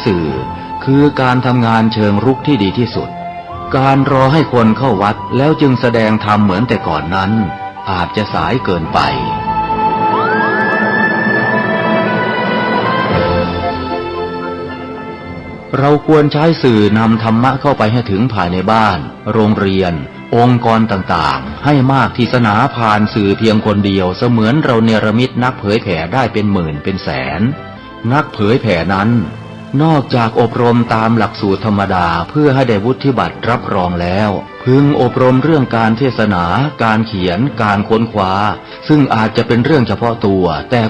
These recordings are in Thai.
สื่อคือการทำงานเชิงรุกที่ดีที่สุดการรอให้คนเข้าวัดแล้วจึงแสดงธรรมเหมือนแต่ก่อนนั้นอาจจะสายเกินไปเราควรใช้สื่อนำธรรมะเข้าไปให้ถึงภายในบ้านโรงเรียนองค์กรต่างๆให้มากที่ศาสนาผ่านสื่อเพียงคนเดียวเสมือนเราเนรมิตนักเผยแผ่ได้เป็นหมื่นเป็นแสนนักเผยแผ่นั้นนอกจากอบรมตามหลักสูตรธรรมดาเพื่อให้ได้วุฒิบัตรรับรองแล้วพึงอบรมเรื่องการเทศนาการเขียนการค้นคว้าซึ่งอาจจะเป็นเรื่องเฉพาะตัวแต่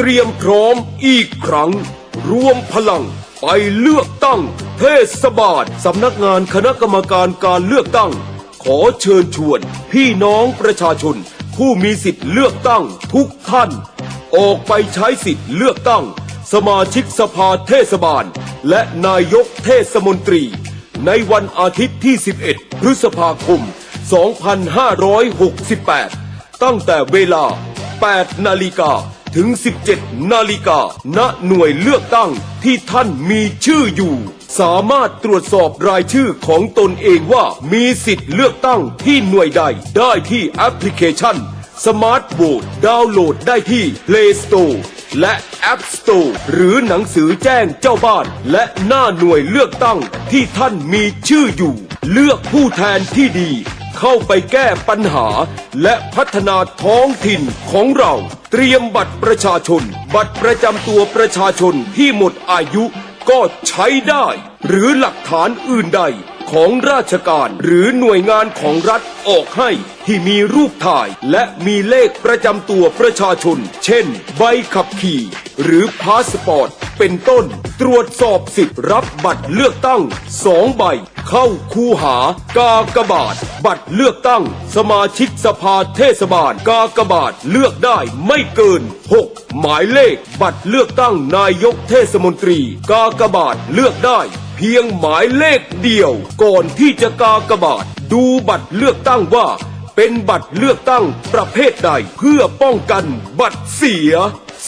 เตรียมพร้อมอีกครั้งรวมพลังไปเลือกตั้งเทศบาลสำนักงานคณะกรรมการการเลือกตั้งขอเชิญชวนพี่น้องประชาชนผู้มีสิทธิ์เลือกตั้งทุกท่านออกไปใช้สิทธิ์เลือกตั้งสมาชิกสภาเทศบาลและนายกเทศมนตรีในวันอาทิตย์ที่ 11 พฤษภาคม 2568 ตั้งแต่เวลา 8 นาฬิกาถึง 17 นาฬิกาณหน่วยเลือกตั้งที่ท่านมีชื่ออยู่สามารถตรวจสอบรายชื่อของตนเองว่ามีสิทธิ์เลือกตั้งที่หน่วยใดได้ที่แอปพลิเคชัน Smart Vote ดาวน์โหลดได้ที่ Play Store และ App Store หรือหนังสือแจ้งเจ้าบ้านและหน้าหน่วยเลือกตั้งที่ท่านมีชื่ออยู่เลือกผู้แทนที่ดีเข้าไปแก้ปัญหาและพัฒนาท้องถิ่นของเราเตรียมบัตรประชาชนบัตรประจำตัวประชาชนที่หมดอายุก็ใช้ได้หรือหลักฐานอื่นใดของราชการหรือหน่วยงานของรัฐออกให้ที่มีรูปถ่ายและมีเลขประจำตัวประชาชนเช่นใบขับขี่หรือพาสปอร์ตเป็นต้นตรวจสอบสิทธิ์รับบัตรเลือกตั้ง2 ใบเข้าคูหากากบาทบัตรเลือกตั้งสมาชิกสภาเทศบาลกากบาทเลือกได้ไม่เกิน6หมายเลขบัตรเลือกตั้งนายกเทศมนตรีกากบาทเลือกได้เพียงหมายเลขเดียวก่อนที่จะกากบาทดูบัตรเลือกตั้งว่าเป็นบัตรเลือกตั้งประเภทใดเพื่อป้องกันบัตรเสีย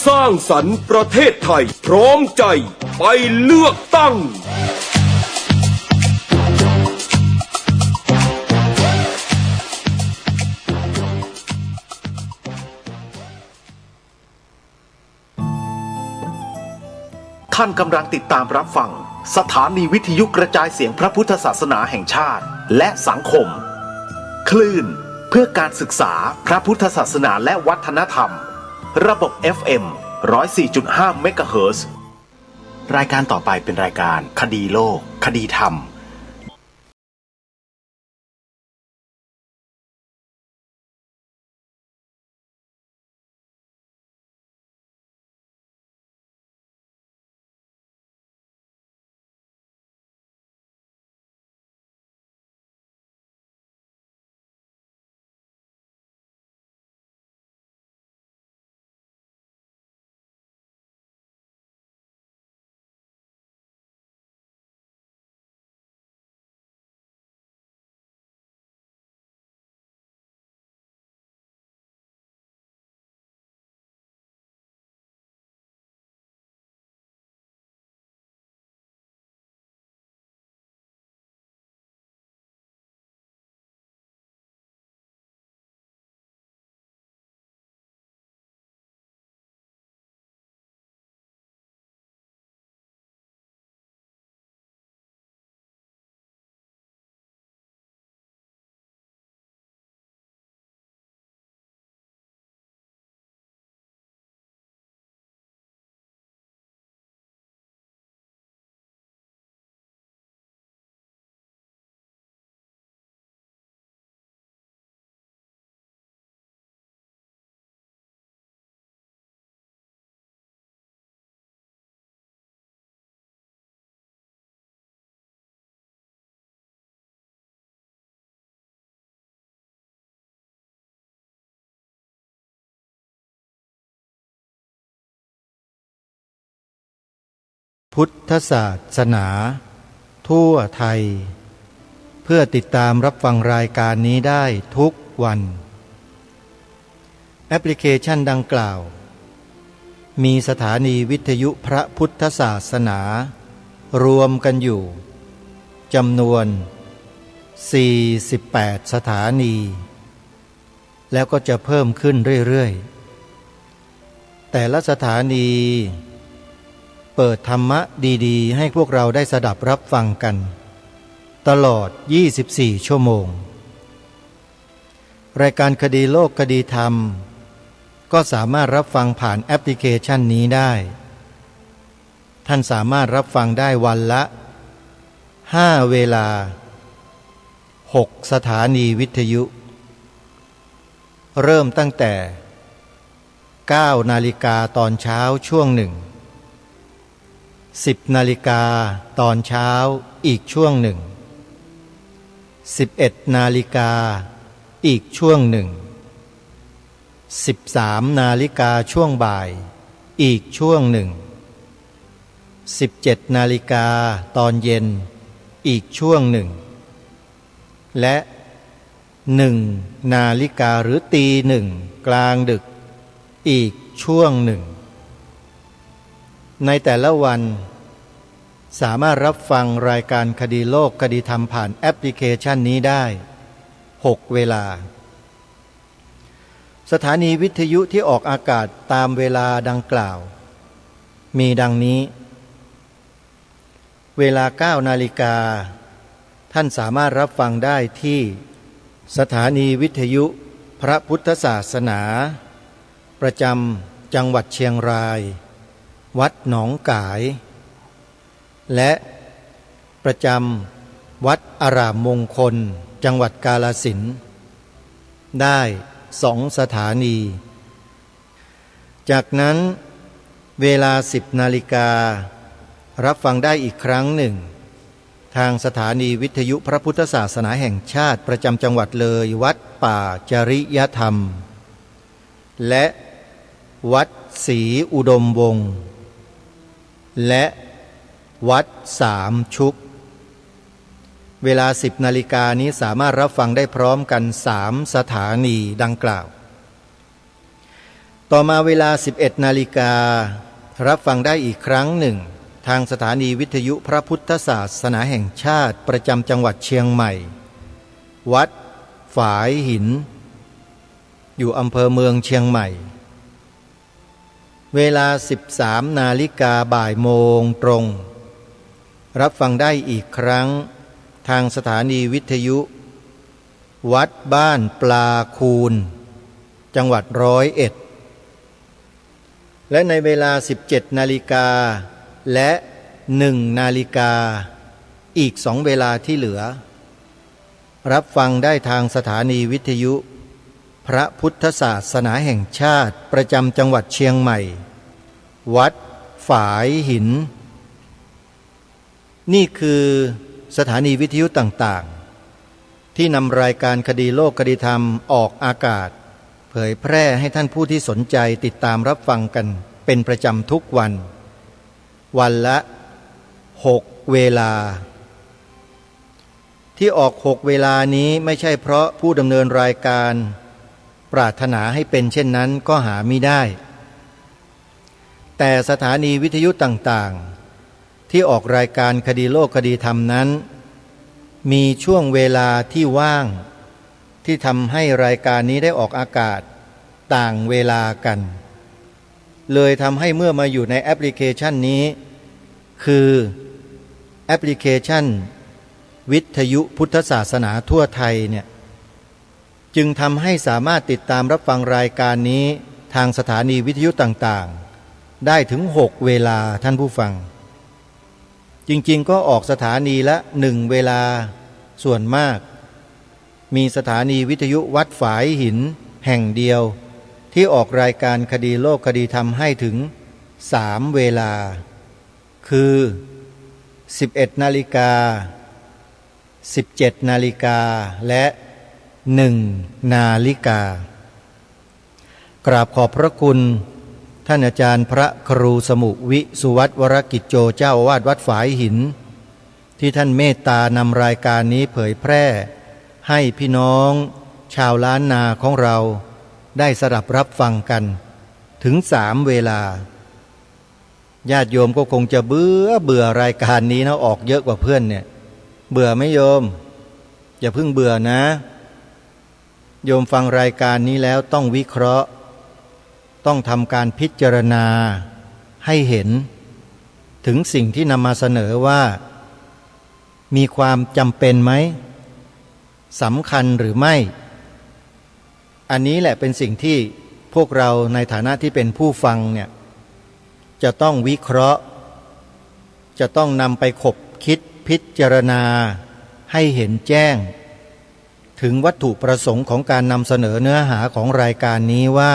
สร้างสรรค์ประเทศไทยพร้อมใจไปเลือกตั้งท่านกำลังติดตามรับฟังสถานีวิทยุกระจายเสียงพระพุทธศาสนาแห่งชาติและสังคมคลื่นเพื่อการศึกษาพระพุทธศาสนาและวัฒนธรรมระบบ FM 104.5 เมกะเฮิรตซ์รายการต่อไปเป็นรายการคดีโลกคดีธรรม พุทธศาสนาทั่วไทยเพื่อติดตามรับฟังรายการนี้ได้ทุกวันแอปพลิเคชันดังกล่าวมีสถานีวิทยุพระพุทธศาสนารวมกันอยู่จำนวน48สถานีแล้วก็จะเพิ่มขึ้นเรื่อยๆแต่ละสถานีเปิดธรรมะดีๆให้พวกเราได้สดับรับฟังกันตลอด24ชั่วโมงรายการคดีโลกคดีธรรมก็สามารถรับฟังผ่านแอปพลิเคชันนี้ได้ท่านสามารถรับฟังได้วันละ5 เวลา6 สถานีวิทยุเริ่มตั้งแต่9 นาฬิกาตอนเช้าช่วงหนึ่ง10 นาฬิกาตอนเช้าอีกช่วงหนึ่ง11 นาฬิกาอีกช่วงหนึ่ง13 นาฬิกาช่วงบ่ายอีกช่วงหนึ่ง17 นาฬิกาตอนเย็นอีกช่วงหนึ่งและ1 นาฬิกาหรือตีหนึ่งกลางดึกอีกช่วงหนึ่งในแต่ละวันสามารถรับฟังรายการคดีโลกคดีธรรมผ่านแอปพลิเคชันนี้ได้6 เวลาสถานีวิทยุที่ออกอากาศตามเวลาดังกล่าวมีดังนี้เวลา9 นาฬิกาท่านสามารถรับฟังได้ที่สถานีวิทยุพระพุทธศาสนาประจำจังหวัดเชียงรายวัดหนองกายและประจำวัดอารามมงคลจังหวัดกาฬสินธุ์ได้2 สถานีจากนั้นเวลา10 นาฬิการับฟังได้อีกครั้งหนึ่งทางสถานีวิทยุพระพุทธศาสนาแห่งชาติประจำจังหวัดเลยวัดป่าจริยธรรมและวัดศรีอุดมวงศ์และวัดสามชุกเวลา10 นาฬิกานี้สามารถรับฟังได้พร้อมกัน3 สถานีดังกล่าวต่อมาเวลา11 นาฬิการับฟังได้อีกครั้งหนึ่งทางสถานีวิทยุพระพุทธศาสนาแห่งชาติประจำจังหวัดเชียงใหม่วัดฝายหินอยู่อำเภอเมืองเชียงใหม่เวลา13 นาฬิกาบ่ายโมงตรงรับฟังได้อีกครั้งทางสถานีวิทยุวัดบ้านปลาคูนจังหวัด101และในเวลา17 นาฬิกาและ1 นาฬิกาอีก2 เวลาที่เหลือรับฟังได้ทางสถานีวิทยุพระพุทธศาสนาแห่งชาติประจำจังหวัดเชียงใหม่วัดฝายหินนี่คือสถานีวิทยุต่างๆที่นำรายการคดีโลกคดีธรรมออกอากาศเผยแพร่ให้ท่านผู้ที่สนใจติดตามรับฟังกันเป็นประจำทุกวันวันละ6 เวลาที่ออก6 เวลานี้ไม่ใช่เพราะผู้ดำเนินรายการปรารถนาให้เป็นเช่นนั้นก็หาไม่ได้แต่สถานีวิทยุต่างๆที่ออกรายการคดีโลกคดีธรรมนั้นมีช่วงเวลาที่ว่างที่ทำให้รายการนี้ได้ออกอากาศต่างเวลากันเลยทำให้เมื่อมาอยู่ในแอปพลิเคชันนี้คือแอปพลิเคชันวิทยุพุทธศาสนาทั่วไทยเนี่ยจึงทำให้สามารถติดตามรับฟังรายการนี้ทางสถานีวิทยุต่างๆได้ถึง6 เวลาท่านผู้ฟังจริงๆก็ออกสถานีละ1 เวลาส่วนมากมีสถานีวิทยุวัดฝายหินแห่งเดียวที่ออกรายการคดีโลกคดีธรรมให้ถึง3 เวลาคือ11 นาฬิกา17 นาฬิกาและ1 นาฬิกากราบขอบพระคุณ ท่านอาจารย์พระครูสมุวิสุวัตวรกิจโจเจ้าอาวาสวัดฝายหินที่ท่านเมตตานำรายการนี้เผยแพร่ให้พี่น้องชาวล้านนาของเราได้สดับรับฟังกันถึง3 เวลาญาติโยมก็คงจะเบื่อรายการนี้นะออกเยอะกว่าเพื่อนเนี่ยเบื่อไหมโยมอย่าเพิ่งเบื่อนะโยมฟังรายการนี้แล้วต้องวิเคราะห์ต้องทำการพิจารณาให้เห็นถึงสิ่งที่นำมาเสนอว่ามีความจำเป็นไหมสำคัญหรือไม่อันนี้แหละเป็นสิ่งที่พวกเราในฐานะที่เป็นผู้ฟังเนี่ยจะต้องวิเคราะห์จะต้องนำไปขบคิดพิจารณาให้เห็นแจ้งถึงวัตถุประสงค์ของการนำเสนอเนื้อหาของรายการนี้ว่า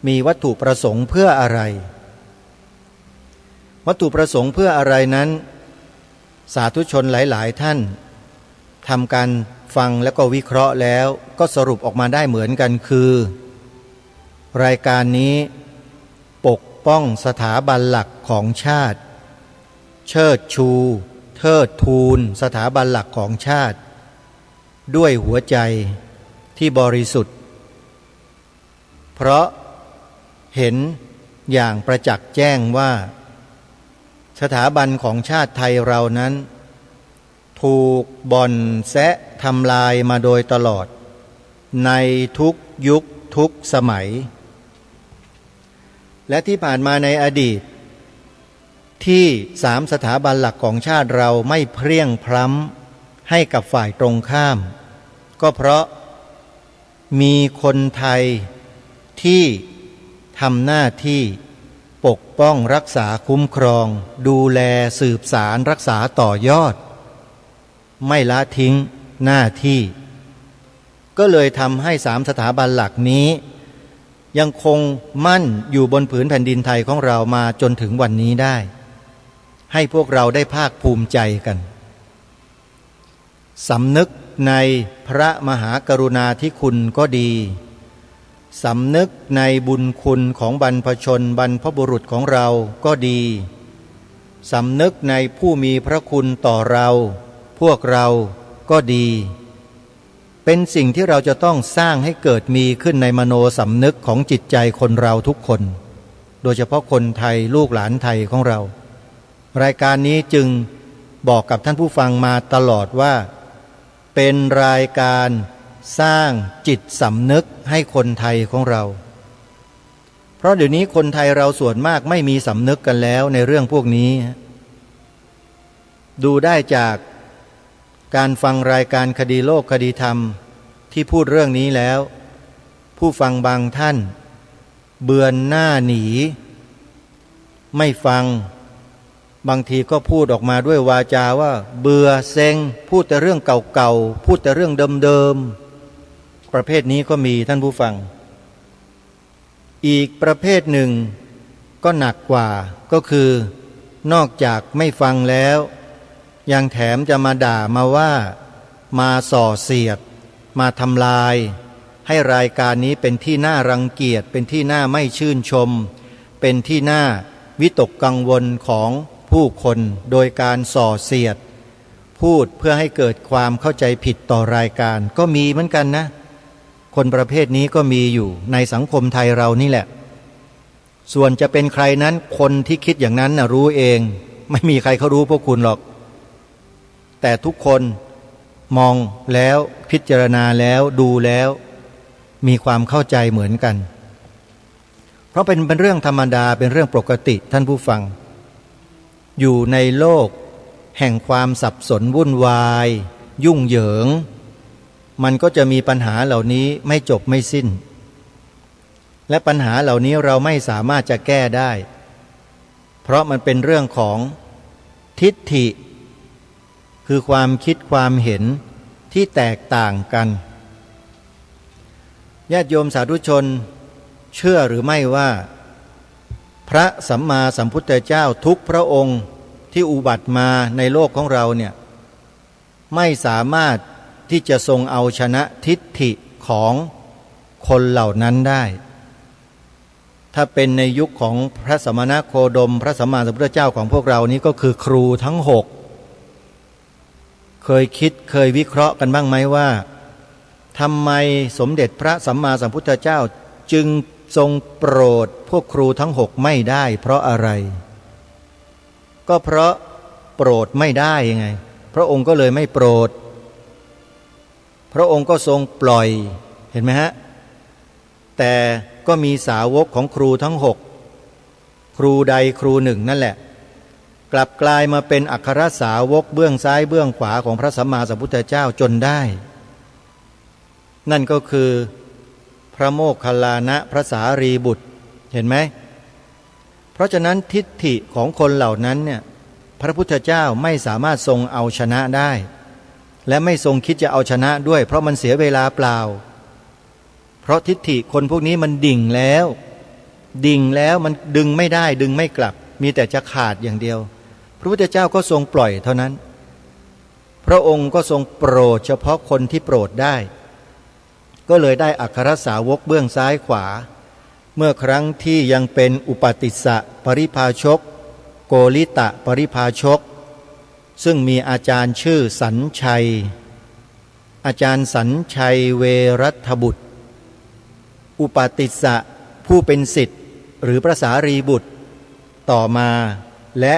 มีวัตถุประสงค์เพื่ออะไรวัตถุประสงค์เพื่ออะไรนั้นสาธุชนหลายๆท่านทำการฟังแล้วก็วิเคราะห์แล้วก็สรุปออกมาได้เหมือนกันคือรายการนี้ปกป้องสถาบันหลักของชาติเชิดชูเทิดทูนสถาบันหลักของชาติด้วยหัวใจที่บริสุทธิ์เพราะเห็นอย่างประจักษ์แจ้งว่าสถาบันของชาติไทยเรานั้นถูกบ่อนแซะทำลายมาโดยตลอดในทุกยุคทุกสมัยและที่ผ่านมาในอดีตที่3 สถาบันหลักของชาติเราไม่เพรี่ยงพล้ำให้กับฝ่ายตรงข้ามก็เพราะมีคนไทยที่ทำหน้าที่ปกป้องรักษาคุ้มครองดูแลสืบสารรักษาต่อยอดไม่ละทิ้งหน้าที่ก็เลยทำให้3 สถาบันหลักนี้ยังคงมั่นอยู่บนผืนแผ่นดินไทยของเรามาจนถึงวันนี้ได้ให้พวกเราได้ภาคภูมิใจกันสำนึกในพระมหากรุณาธิคุณก็ดีสำนึกในบุญคุณของบรรพชนบรรพบุรุษของเราก็ดีสำนึกในผู้มีพระคุณต่อเราพวกเราก็ดีเป็นสิ่งที่เราจะต้องสร้างให้เกิดมีขึ้นในมโนสำนึกของจิตใจคนเราทุกคนโดยเฉพาะคนไทยลูกหลานไทยของเรารายการนี้จึงบอกกับท่านผู้ฟังมาตลอดว่าเป็นรายการสร้างจิตสำนึกให้คนไทยของเราเพราะเดี๋ยวนี้คนไทยเราส่วนมากไม่มีสำนึกกันแล้วในเรื่องพวกนี้ดูได้จากการฟังรายการคดีโลกคดีธรรมที่พูดเรื่องนี้แล้วผู้ฟังบางท่านเบือนหน้าหนีไม่ฟังบางทีก็พูดออกมาด้วยวาจาว่าเบื่อเซ็งพูดแต่เรื่องเก่าๆพูดแต่เรื่องเดิมๆประเภทนี้ก็มีท่านผู้ฟังอีกประเภทหนึ่งก็หนักกว่าก็คือนอกจากไม่ฟังแล้วยังแถมจะมาด่ามาว่ามาส่อเสียดมาทำลายให้รายการนี้เป็นที่น่ารังเกียจเป็นที่น่าไม่ชื่นชมเป็นที่น่าวิตกกังวลของผู้คนโดยการส่อเสียดพูดเพื่อให้เกิดความเข้าใจผิดต่อรายการก็มีเหมือนกันนะคนประเภทนี้ก็มีอยู่ในสังคมไทยเรานี่แหละส่วนจะเป็นใครนั้นคนที่คิดอย่างนั้นนะรู้เองไม่มีใครเขารู้พวกคุณหรอกแต่ทุกคนมองแล้วพิจารณาแล้วดูแล้วมีความเข้าใจเหมือนกันเพราะเป็นเรื่องธรรมดาเป็นเรื่องปกติท่านผู้ฟังอยู่ในโลกแห่งความสับสนวุ่นวายยุ่งเหยิงมันก็จะมีปัญหาเหล่านี้ไม่จบไม่สิ้นและปัญหาเหล่านี้เราไม่สามารถจะแก้ได้เพราะมันเป็นเรื่องของทิฏฐิคือความคิดความเห็นที่แตกต่างกันญาติโยมสาธุชนเชื่อหรือไม่ว่าพระสัมมาสัมพุทธเจ้าทุกพระองค์ที่อุบัติมาในโลกของเราเนี่ยไม่สามารถที่จะทรงเอาชนะทิฏฐิของคนเหล่านั้นได้ ถ้าเป็นในยุคของพระสมณโคดมพระสัมมาสัมพุทธเจ้าของพวกเรานี้ก็คือครูทั้ง6เคยคิดเคยวิเคราะห์กันบ้างไหมว่าทำไมสมเด็จพระสัมมาสัมพุทธเจ้าจึงทรงโปรดพวกครูทั้ง6ไม่ได้เพราะอะไรก็เพราะโปรดไม่ได้ยังไงพระองค์ก็เลยไม่โปรดพระองค์ก็ทรงปล่อยเห็นไหมฮะแต่ก็มีสาวกของครูทั้ง6ครูใดครูหนึ่งนั่นแหละกลับกลายมาเป็นอัครสาวกเบื้องซ้ายเบื้องขวาของพระสัมมาสัมพุทธเจ้าจนได้นั่นก็คือพระโมคคัลลานะพระสารีบุตรเห็นไหมเพราะฉะนั้นทิฏฐิของคนเหล่านั้นเนี่ยพระพุทธเจ้าไม่สามารถทรงเอาชนะได้และไม่ทรงคิดจะเอาชนะด้วยเพราะมันเสียเวลาเปล่าเพราะทิฏฐิคนพวกนี้มันดิ่งแล้วมันดึงไม่ได้ดึงไม่กลับมีแต่จะขาดอย่างเดียวพระพุทธเจ้าก็ทรงปล่อยเท่านั้นพระองค์ก็ทรงโปรดเฉพาะคนที่โปรดได้ก็เลยได้อัครสาวกเบื้องซ้ายขวาเมื่อครั้งที่ยังเป็นอุปติสสะปริภาชกโกลิตะปริภาชกซึ่งมีอาจารย์ชื่อสัญชัยอาจารย์สัญชัยเวรัตบุตรอุปติสสะผู้เป็นศิษย์หรือพระสารีบุตรต่อมาและ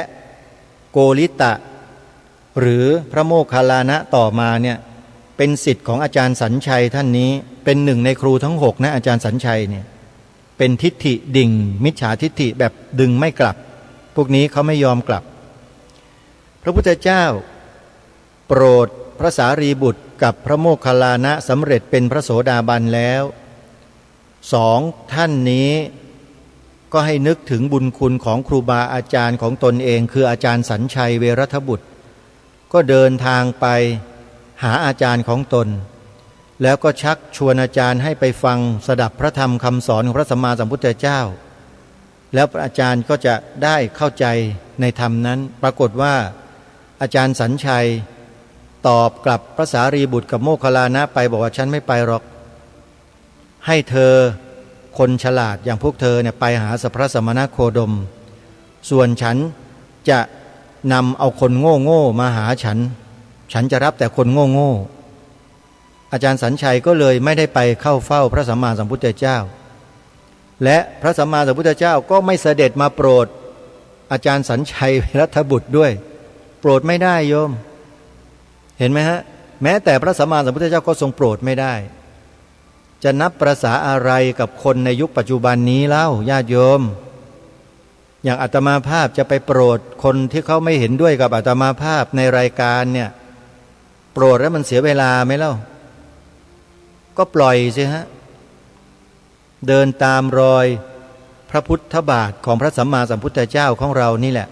โกลิตะหรือพระโมคคัลลานะต่อมาเนี่ยเป็นศิษย์ของอาจารย์สัญชัยท่านนี้เป็นหนึ่งในครูทั้ง6นะอาจารย์สัญชัยเนี่ยเป็นทิฏฐิดิ่งมิจฉาทิฏฐิแบบดึงไม่กลับพวกนี้เขาไม่ยอมกลับพระพุทธเจ้าโปรดพระสารีบุตรกับพระโมคคัลลานะสำเร็จเป็นพระโสดาบันแล้ว2ท่านนี้ก็ให้นึกถึงบุญคุณของครูบาอาจารย์ของตนเองคืออาจารย์สัญชัยเวรัตบุตรก็เดินทางไปหาอาจารย์ของตนแล้วก็ชักชวนอาจารย์ให้ไปฟังสดับพระธรรมคำสอนของพระสัมมาสัมพุทธเจ้าแล้วอาจารย์ก็จะได้เข้าใจในธรรมนั้นปรากฏว่าอาจารย์สัญชัยตอบกลับพระสารีบุตรกับโมคคัลลานะไปบอกว่าฉันไม่ไปหรอกให้เธอคนฉลาดอย่างพวกเธอเนี่ยไปหาพระสมณโคดมส่วนฉันจะนำเอาคนโง่มาหาฉันจะรับแต่คนโง่อาจารย์สัญชัยก็เลยไม่ได้ไปเข้าเฝ้าพระสัมมาสัมพุทธเจ้าและพระสัมมาสัมพุทธเจ้าก็ไม่เสด็จมาโปรดอาจารย์สัญชัยเวรัตบุตรด้วยโปรดไม่ได้โยมเห็นไหมฮะแม้แต่พระสัมมาสัมพุทธเจ้าก็ทรงโปรดไม่ได้จะนับประสาอะไรกับคนในยุคปัจจุบันนี้เล่าญาติโยมอย่างอาตมาภาพจะไปโปรดคนที่เขาไม่เห็นด้วยกับอาตมาภาพในรายการเนี่ยโปรดแล้วมันเสียเวลาไหมเล่าก็ปล่อยสิฮะเดินตามรอยพระพุทธบาทของพระสัมมาสัมพุทธเจ้าของเรานี่แหละ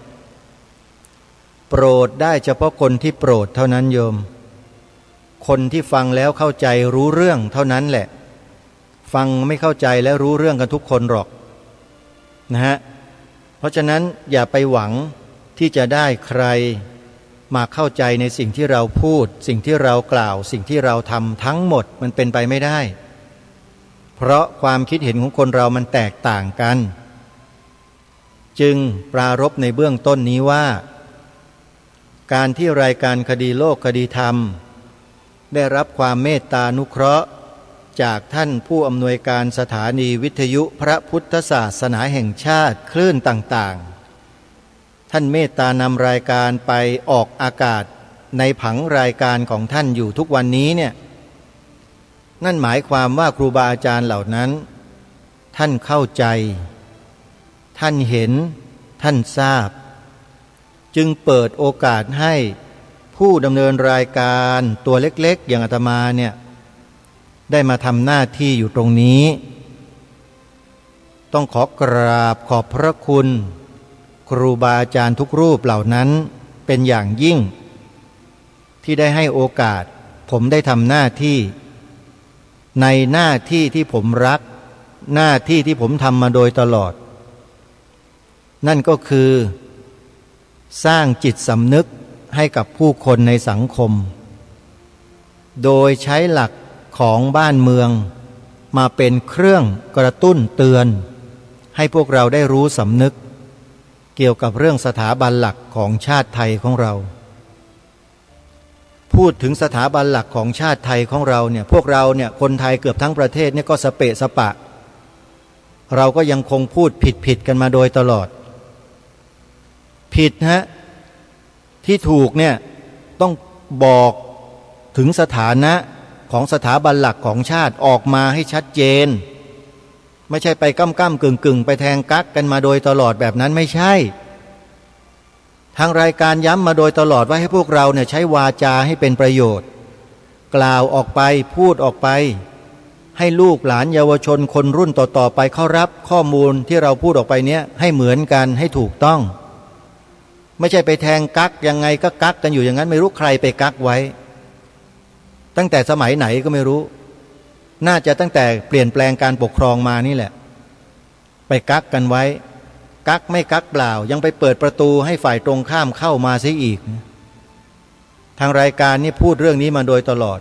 โปรดได้เฉพาะคนที่โปรดเท่านั้นโยมคนที่ฟังแล้วเข้าใจรู้เรื่องเท่านั้นแหละฟังไม่เข้าใจและรู้เรื่องกันทุกคนหรอกนะฮะเพราะฉะนั้นอย่าไปหวังที่จะได้ใครมาเข้าใจในสิ่งที่เราพูดสิ่งที่เรากล่าวสิ่งที่เราทำทั้งหมดมันเป็นไปไม่ได้เพราะความคิดเห็นของคนเรามันแตกต่างกันจึงปรารภในเบื้องต้นนี้ว่าการที่รายการคดีโลกคดีธรรมได้รับความเมตตานุเคราะห์จากท่านผู้อำนวยการสถานีวิทยุพระพุทธศาสนาแห่งชาติคลื่นต่างๆท่านเมตตานำรายการไปออกอากาศในผังรายการของท่านอยู่ทุกวันนี้เนี่ยนั่นหมายความว่าครูบาอาจารย์เหล่านั้นท่านเข้าใจท่านเห็นท่านทราบจึงเปิดโอกาสให้ผู้ดำเนินรายการตัวเล็กๆอย่างอาตมาเนี่ยได้มาทำหน้าที่อยู่ตรงนี้ต้องขอกราบขอบพระคุณครูบาอาจารย์ทุกรูปเหล่านั้นเป็นอย่างยิ่งที่ได้ให้โอกาสผมได้ทำหน้าที่ในหน้าที่ที่ผมรักหน้าที่ที่ผมทำมาโดยตลอดนั่นก็คือสร้างจิตสำนึกให้กับผู้คนในสังคมโดยใช้หลักของบ้านเมืองมาเป็นเครื่องกระตุ้นเตือน ให้พวกเราได้รู้สำนึกเกี่ยวกับเรื่องสถาบันหลักของชาติไทยของเราพูดถึงสถาบันหลักของชาติไทยของเราเนี่ยพวกเราเนี่ยคนไทยเกือบทั้งประเทศเนี่ยก็สเปะสปะเราก็ยังคงพูดผิดกันมาโดยตลอดผิดฮะที่ถูกเนี่ยต้องบอกถึงสถานะของสถาบันหลักของชาติออกมาให้ชัดเจนไม่ใช่ไปก้ำกึ่งไปแทงกั๊กกันมาโดยตลอดแบบนั้นไม่ใช่ทางรายการย้ำมาโดยตลอดว่าให้พวกเราเนี่ยใช้วาจาให้เป็นประโยชน์กล่าวออกไปพูดออกไปให้ลูกหลานเยาวชนคนรุ่นต่อๆไปเขารับข้อมูลที่เราพูดออกไปเนี้ยให้เหมือนกันให้ถูกต้องไม่ใช่ไปแทงกั๊กยังไงก็กั๊กกันอยู่อย่างนั้นไม่รู้ใครไปกั๊กไว้ตั้งแต่สมัยไหนก็ไม่รู้น่าจะตั้งแต่เปลี่ยนแปลงการปกครองมานี่แหละไปกั๊กกันไว้กั๊กไม่กั๊กเปล่ายังไปเปิดประตูให้ฝ่ายตรงข้ามเข้ามาเสียอีกทางรายการนี่พูดเรื่องนี้มาโดยตลอด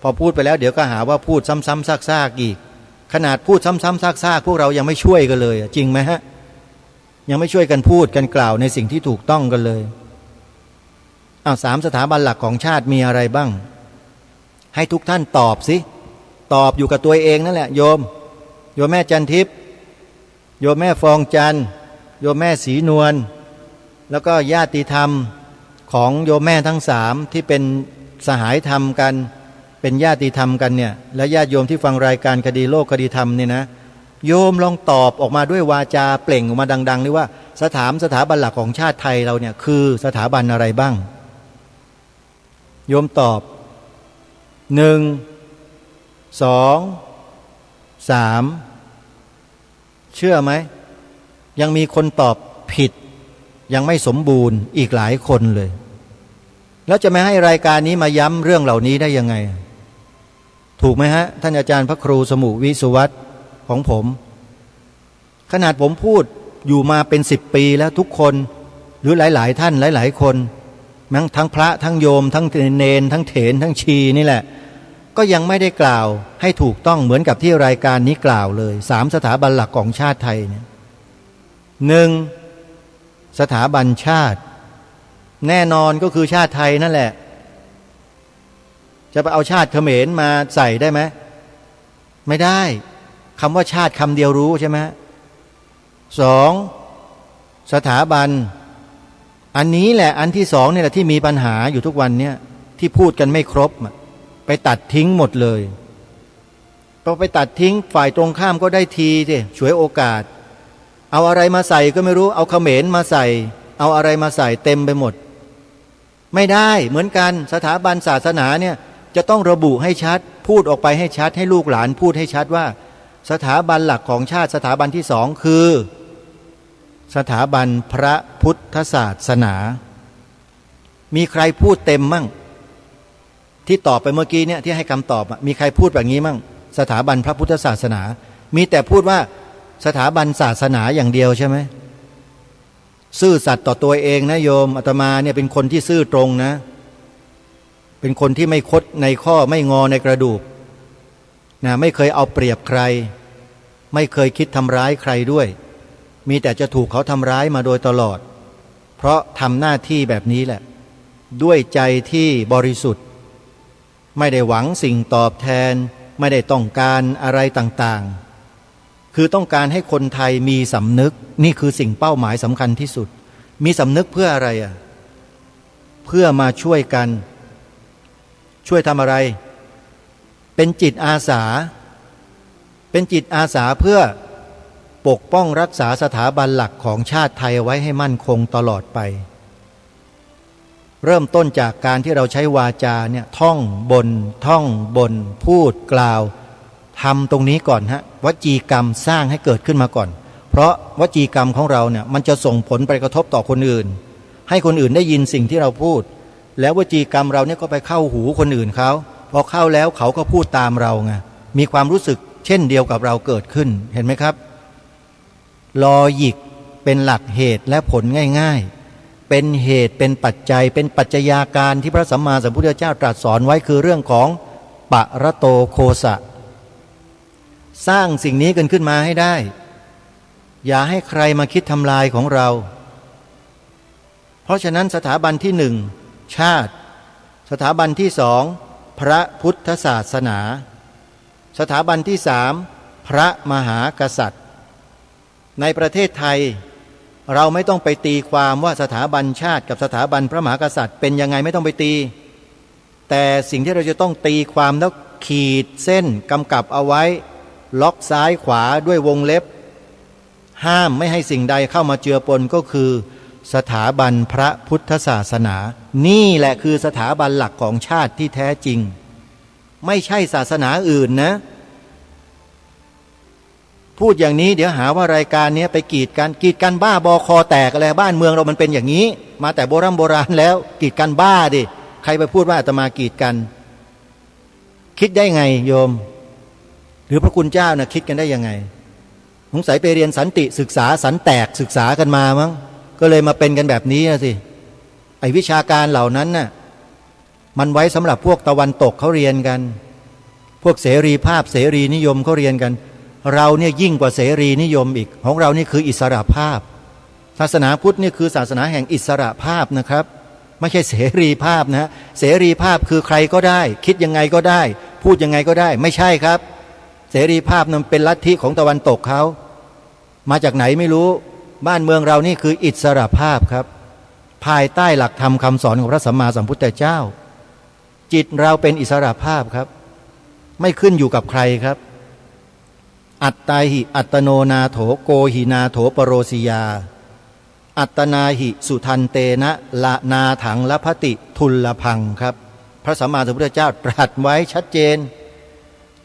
พอพูดไปแล้วเดี๋ยวก็หาว่าพูดซ้ำๆซากๆอีกขนาดพูดซ้ำๆซากๆพวกเรายังไม่ช่วยกันเลยจริงไหมฮะยังไม่ช่วยกันพูดกันกล่าวในสิ่งที่ถูกต้องกันเลย3สถาบันหลักของชาติมีอะไรบ้างให้ทุกท่านตอบสิตอบอยู่กับตัวเองนั่นแหละโยมแม่จันทิพย์โยมแม่ฟองจันทร์โยมแม่ศรีนวลแล้วก็ญาติธรรมของโยมแม่ทั้ง3ที่เป็นสหายธรรมกันเป็นญาติธรรมกันเนี่ยและญาติโยมที่ฟังรายการคดีโลกคดีธรรมเนี่ยนะโยมลองตอบออกมาด้วยวาจาเปล่งออกมาดังๆเลยว่าสถาบันหลักของชาติไทยเราเนี่ยคือสถาบันอะไรบ้างโยมตอบ1 2 3เชื่อไหมยังมีคนตอบผิดยังไม่สมบูรณ์อีกหลายคนเลยแล้วจะไม่ให้รายการนี้มาย้ำเรื่องเหล่านี้ได้ยังไงถูกไหมฮะท่านอาจารย์พระครูสมุวิสุวัตรของผมขนาดผมพูดอยู่มาเป็น10 ปีแล้วทุกคนหรือหลายๆท่านหลายๆคนทั้งพระทั้งโยมทั้งเนนทั้งเถรทั้งชีนี่แหละก็ยังไม่ได้กล่าวให้ถูกต้องเหมือนกับที่รายการนี้กล่าวเลย3สถาบันหลักของชาติไทยเนี่ย1สถาบันชาติแน่นอนก็คือชาติไทยนั่นแหละจะไปเอาชาติเขมรมาใส่ได้ไหมไม่ได้คำว่าชาติคำเดียวรู้ใช่ไหม2สถาบันอันนี้แหละอันที่2นี่แหละที่มีปัญหาอยู่ทุกวันเนี่ยที่พูดกันไม่ครบไปตัดทิ้งหมดเลยพอไปตัดทิ้งฝ่ายตรงข้ามก็ได้ทีสิฉวยโอกาสเอาอะไรมาใส่ก็ไม่รู้เอาเขมรมาใส่เอาอะไรมาใส่เต็มไปหมดไม่ได้เหมือนกันสถาบันศาสนาเนี่ยจะต้องระบุให้ชัดพูดออกไปให้ชัดให้ลูกหลานพูดให้ชัดว่าสถาบันหลักของชาติสถาบันที่2คือสถาบันพระพุทธศาสนามีใครพูดเต็มมั่งที่ตอบไปเมื่อกี้เนี่ยที่ให้คำตอบมีใครพูดแบบนี้มั่งสถาบันพระพุทธศาสนามีแต่พูดว่าสถาบันศาสนาอย่างเดียวใช่ไหมซื่อสัตย์ต่อตัวเองนะโยมอาตมาเนี่ยเป็นคนที่ซื่อตรงนะเป็นคนที่ไม่คดในข้อไม่งอในกระดูกนะไม่เคยเอาเปรียบใครไม่เคยคิดทำร้ายใครด้วยมีแต่จะถูกเขาทำร้ายมาโดยตลอดเพราะทำหน้าที่แบบนี้แหละด้วยใจที่บริสุทธิ์ไม่ได้หวังสิ่งตอบแทนไม่ได้ต้องการอะไรต่างๆคือต้องการให้คนไทยมีสำนึกนี่คือสิ่งเป้าหมายสำคัญที่สุดมีสำนึกเพื่ออะไรเพื่อมาช่วยกันช่วยทำอะไรเป็นจิตอาสาเป็นจิตอาสาเพื่อปกป้องรักษาสถาบันหลักของชาติไทยไว้ให้มั่นคงตลอดไปเริ่มต้นจากการที่เราใช้วาจาเนี่ยท่องบนพูดกล่าวทำตรงนี้ก่อนฮะวจีกรรมสร้างให้เกิดขึ้นมาก่อนเพราะวจีกรรมของเราเนี่ยมันจะส่งผลไปกระทบต่อคนอื่นให้คนอื่นได้ยินสิ่งที่เราพูดแล้ววจีกรรมเราเนี่ยก็ไปเข้าหูคนอื่นเขาพอเข้าแล้วเขาก็พูดตามเราไงมีความรู้สึกเช่นเดียวกับเราเกิดขึ้นเห็นไหมครับลอยิกเป็นหลักเหตุและผลง่ายๆเป็นเหตุเป็นปัจจัยเป็นปัจจัยาการที่พระสัมมาสัมพุทธเจ้าตรัสสอนไว้คือเรื่องของปะระโตโคสะสร้างสิ่งนี้กันขึ้นมาให้ได้ อย่าให้ใครมาคิดทำลายของเรา เพราะฉะนั้นสถาบันที่หนึ่งชาติสถาบันที่สองพระพุทธศาสนาสถาบันที่สามพระมหากษัตริย์ในประเทศไทยเราไม่ต้องไปตีความว่าสถาบันชาติกับสถาบันพระมหากษัตริย์เป็นยังไงไม่ต้องไปตีแต่สิ่งที่เราจะต้องตีความแล้วขีดเส้นกำกับเอาไว้ล็อกซ้ายขวาด้วยวงเล็บห้ามไม่ให้สิ่งใดเข้ามาเจือปนก็คือสถาบันพระพุทธศาสนานี่แหละคือสถาบันหลักของชาติที่แท้จริงไม่ใช่ศาสนาอื่นนะพูดอย่างนี้เดี๋ยวหาว่ารายการนี้ไปกีดกันบ้าบอคอแตกอะไรบ้านเมืองเรามันเป็นอย่างนี้มาแต่โบราณแล้วกีดกันบ้าดิใครไปพูดว่าอาตมากีดกันคิดได้ไงโยมหรือพระคุณเจ้านะคิดกันได้ยังไงสงสัยไปเรียนสันติศึกษาสันแตกศึกษากันมามั้งก็เลยมาเป็นกันแบบนี้สิไอ้วิชาการเหล่านั้นน่ะมันไว้สำหรับพวกตะวันตกเขาเรียนกันพวกเสรีภาพเสรีนิยมเขาเรียนกันเราเนี่ยยิ่งกว่าเสรีนิยมอีกของเรานี่คืออิสระภาพศาสนาพุทธนี่คือศาสนาแห่งอิสระภาพนะครับไม่ใช่เสรีภาพนะเสรีภาพคือใครก็ได้คิดยังไงก็ได้พูดยังไงก็ได้ไม่ใช่ครับเสรีภาพนั้นเป็นลัทธิของตะวันตกเขามาจากไหนไม่รู้บ้านเมืองเรานี่คืออิสระภาพครับภายใต้หลักธรรมคำสอนของพระสัมมาสัมพุทธเจ้าจิตเราเป็นอิสระภาพครับไม่ขึ้นอยู่กับใครครับอัตตาหิอัตโนนาโถโกหินาโถปโรสิยาอัตนาหิสุทันเตนะละนาถังละพติทุลลพังครับพระสัมมาสัมพุทธเจ้าตรัสไว้ชัดเจน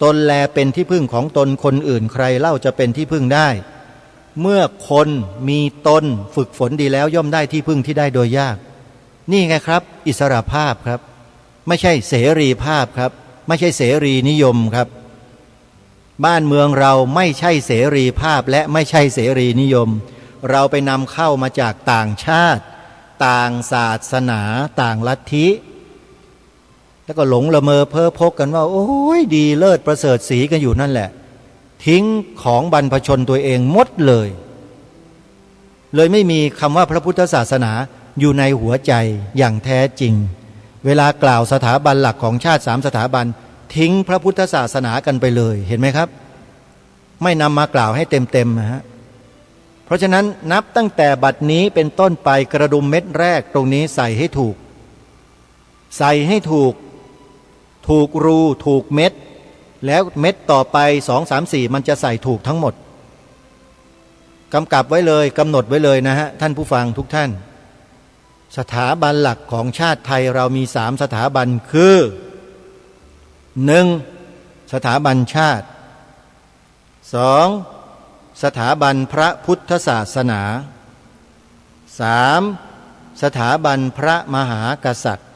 ตนแลเป็นที่พึ่งของตนคนอื่นใครเล่าจะเป็นที่พึ่งได้เมื่อคนมีตนฝึกฝนดีแล้วย่อมได้ที่พึ่งที่ได้โดยยากนี่ไงครับอิสระภาพครับไม่ใช่เสรีภาพครับไม่ใช่เสรีนิยมครับบ้านเมืองเราไม่ใช่เสรีภาพและไม่ใช่เสรีนิยมเราไปนำเข้ามาจากต่างชาติต่างศาสนาต่างลัทธิแล้วก็หลงละเมอเพ้อพกกันว่าโอ้ยดีเลิศประเสริฐศรีกันอยู่นั่นแหละทิ้งของบรรพชนตัวเองหมดเลยไม่มีคำว่าพระพุทธศาสนาอยู่ในหัวใจอย่างแท้จริงเวลากล่าวสถาบันหลักของชาติ3สถาบันทิ้งพระพุทธศาสนากันไปเลยเห็นไหมครับไม่นำมากล่าวให้เต็มๆนะฮะเพราะฉะนั้นนับตั้งแต่บัดนี้เป็นต้นไปกระดุมเม็ดแรกตรงนี้ใส่ให้ถูกถูกรูถูกเม็ดแล้วเม็ดต่อไป2 3 4มันจะใส่ถูกทั้งหมดกำกับไว้เลยกำหนดไว้เลยนะฮะท่านผู้ฟังทุกท่านสถาบันหลักของชาติไทยเรามี3สถาบันคือ1สถาบันชาติ2สถาบันพระพุทธศาสนา3สถาบันพระมหากษัตริย์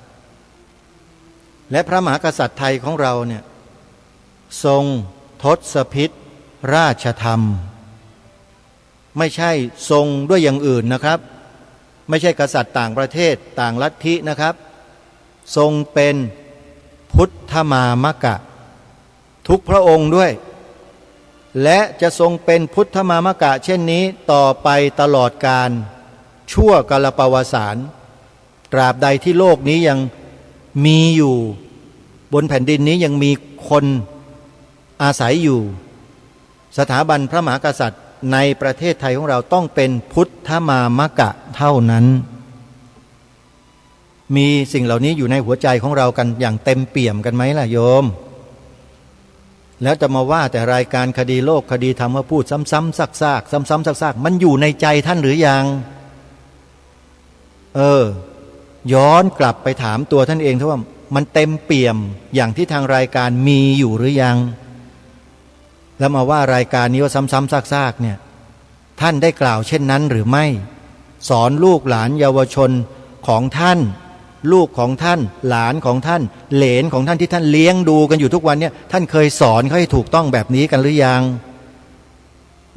และพระมหากษัตริย์ไทยของเราเนี่ยทรงทศพิธราชธรรมไม่ใช่ทรงด้วยอย่างอื่นนะครับไม่ใช่กษัตริย์ต่างประเทศต่างลัทธินะครับทรงเป็นพุทธมามกะทุกพระองค์ด้วยและจะทรงเป็นพุทธมามกะเช่นนี้ต่อไปตลอดกาลชั่วกาลปวสานตราบใดที่โลกนี้ยังมีอยู่บนแผ่นดินนี้ยังมีคนอาศัยอยู่สถาบันพระมหากษัตริย์ในประเทศไทยของเราต้องเป็นพุทธมามกะเท่านั้นมีสิ่งเหล่านี้อยู่ในหัวใจของเรากันอย่างเต็มเปี่ยมกันไหมล่ะโยมแล้วจะมาว่าแต่รายการคดีโลกคดีธรรมว่าพูดซ้ำๆซากๆซ้ำๆซากๆมันอยู่ในใจท่านหรือยังย้อนกลับไปถามตัวท่านเองเถอะว่ามันเต็มเปี่ยมอย่างที่ทางรายการมีอยู่หรือยังแล้วมาว่ารายการนี้ว่าซ้ำๆซากๆเนี่ยท่านได้กล่าวเช่นนั้นหรือไม่สอนลูกหลานเยาวชนของท่านลูกของท่านหลานของท่านเหลนของท่านที่ท่านเลี้ยงดูกันอยู่ทุกวันเนี่ยท่านเคยสอนเขาให้ถูกต้องแบบนี้กันหรือยัง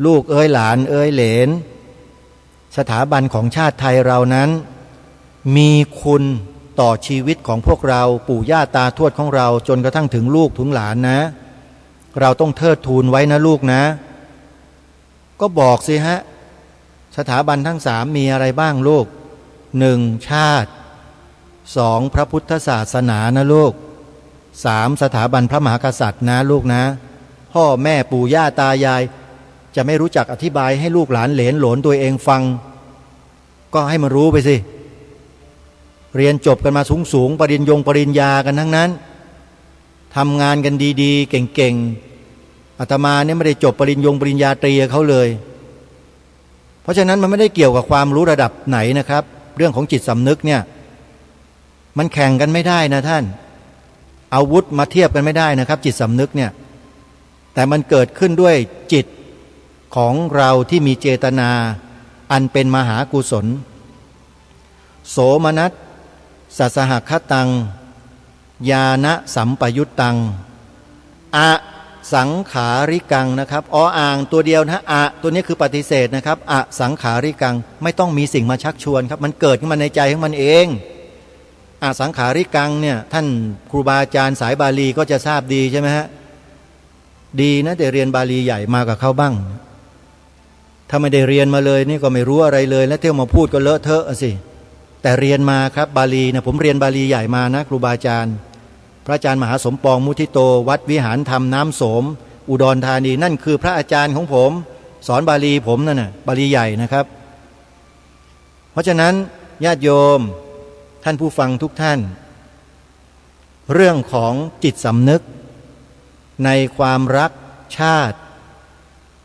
ลูกหลานเหลนสถาบันของชาติไทยเรานั้นมีคุณต่อชีวิตของพวกเราปู่ย่าตาทวดของเราจนกระทั่งถึงลูกถึงหลานนะเราต้องเทิดทูนไว้นะลูกนะก็บอกสิฮะ สถาบันทั้งสามมีอะไรบ้างลูกหนึ่งชาติสองพระพุทธศาสนานะลูกสามสถาบันพระมหากษัตริย์นะลูกนะพ่อแม่ปู่ย่าตายายจะไม่รู้จักอธิบายให้ลูกหลานเหลนโหลนตัวเองฟังก็ให้มันรู้ไปสิเรียนจบกันมาสูงปริญญากันทั้งนั้นทำงานกันดีๆเก่งๆอาตมาเนี่ยไม่ได้จบปริญญาตรีเขาเลยเพราะฉะนั้นมันไม่ได้เกี่ยวกับความรู้ระดับไหนนะครับเรื่องของจิตสำนึกเนี่ยมันแข่งกันไม่ได้นะท่านอาวุธมาเทียบกันไม่ได้นะครับจิตสำนึกเนี่ยแต่มันเกิดขึ้นด้วยจิตของเราที่มีเจตนาอันเป็นมหากุศลโสมนัสสัสหคตังญาณสัมปยุตตังอสังขาริกังนะครับอ่างตัวเดียวนะตัวนี้คือปฏิเสธนะครับสังขาริกังไม่ต้องมีสิ่งมาชักชวนครับมันเกิดขึ้นมาในใจของมันเองสังขาริกังเนี่ยท่านครูบาอาจารย์สายบาลีก็จะทราบดีใช่ไหมฮะดีนะแต่เรียนบาลีใหญ่มากับเขาบ้างถ้าไม่ได้เรียนมาเลยนี่ก็ไม่รู้อะไรเลยแล้วเที่ยวมาพูดก็เลอะเทอะสิแต่เรียนมาครับบาลีนะผมเรียนบาลีใหญ่มานะครูบาอาจารย์พระอาจารย์มหาสมปองมุทิโตวัดวิหารธรรมน้ำโสมอุดรธานีนั่นคือพระอาจารย์ของผมสอนบาลีผมนั่นน่ะบาลีใหญ่นะครับเพราะฉะนั้นญาติโยมท่านผู้ฟังทุกท่านเรื่องของจิตสำนึกในความรักชาติ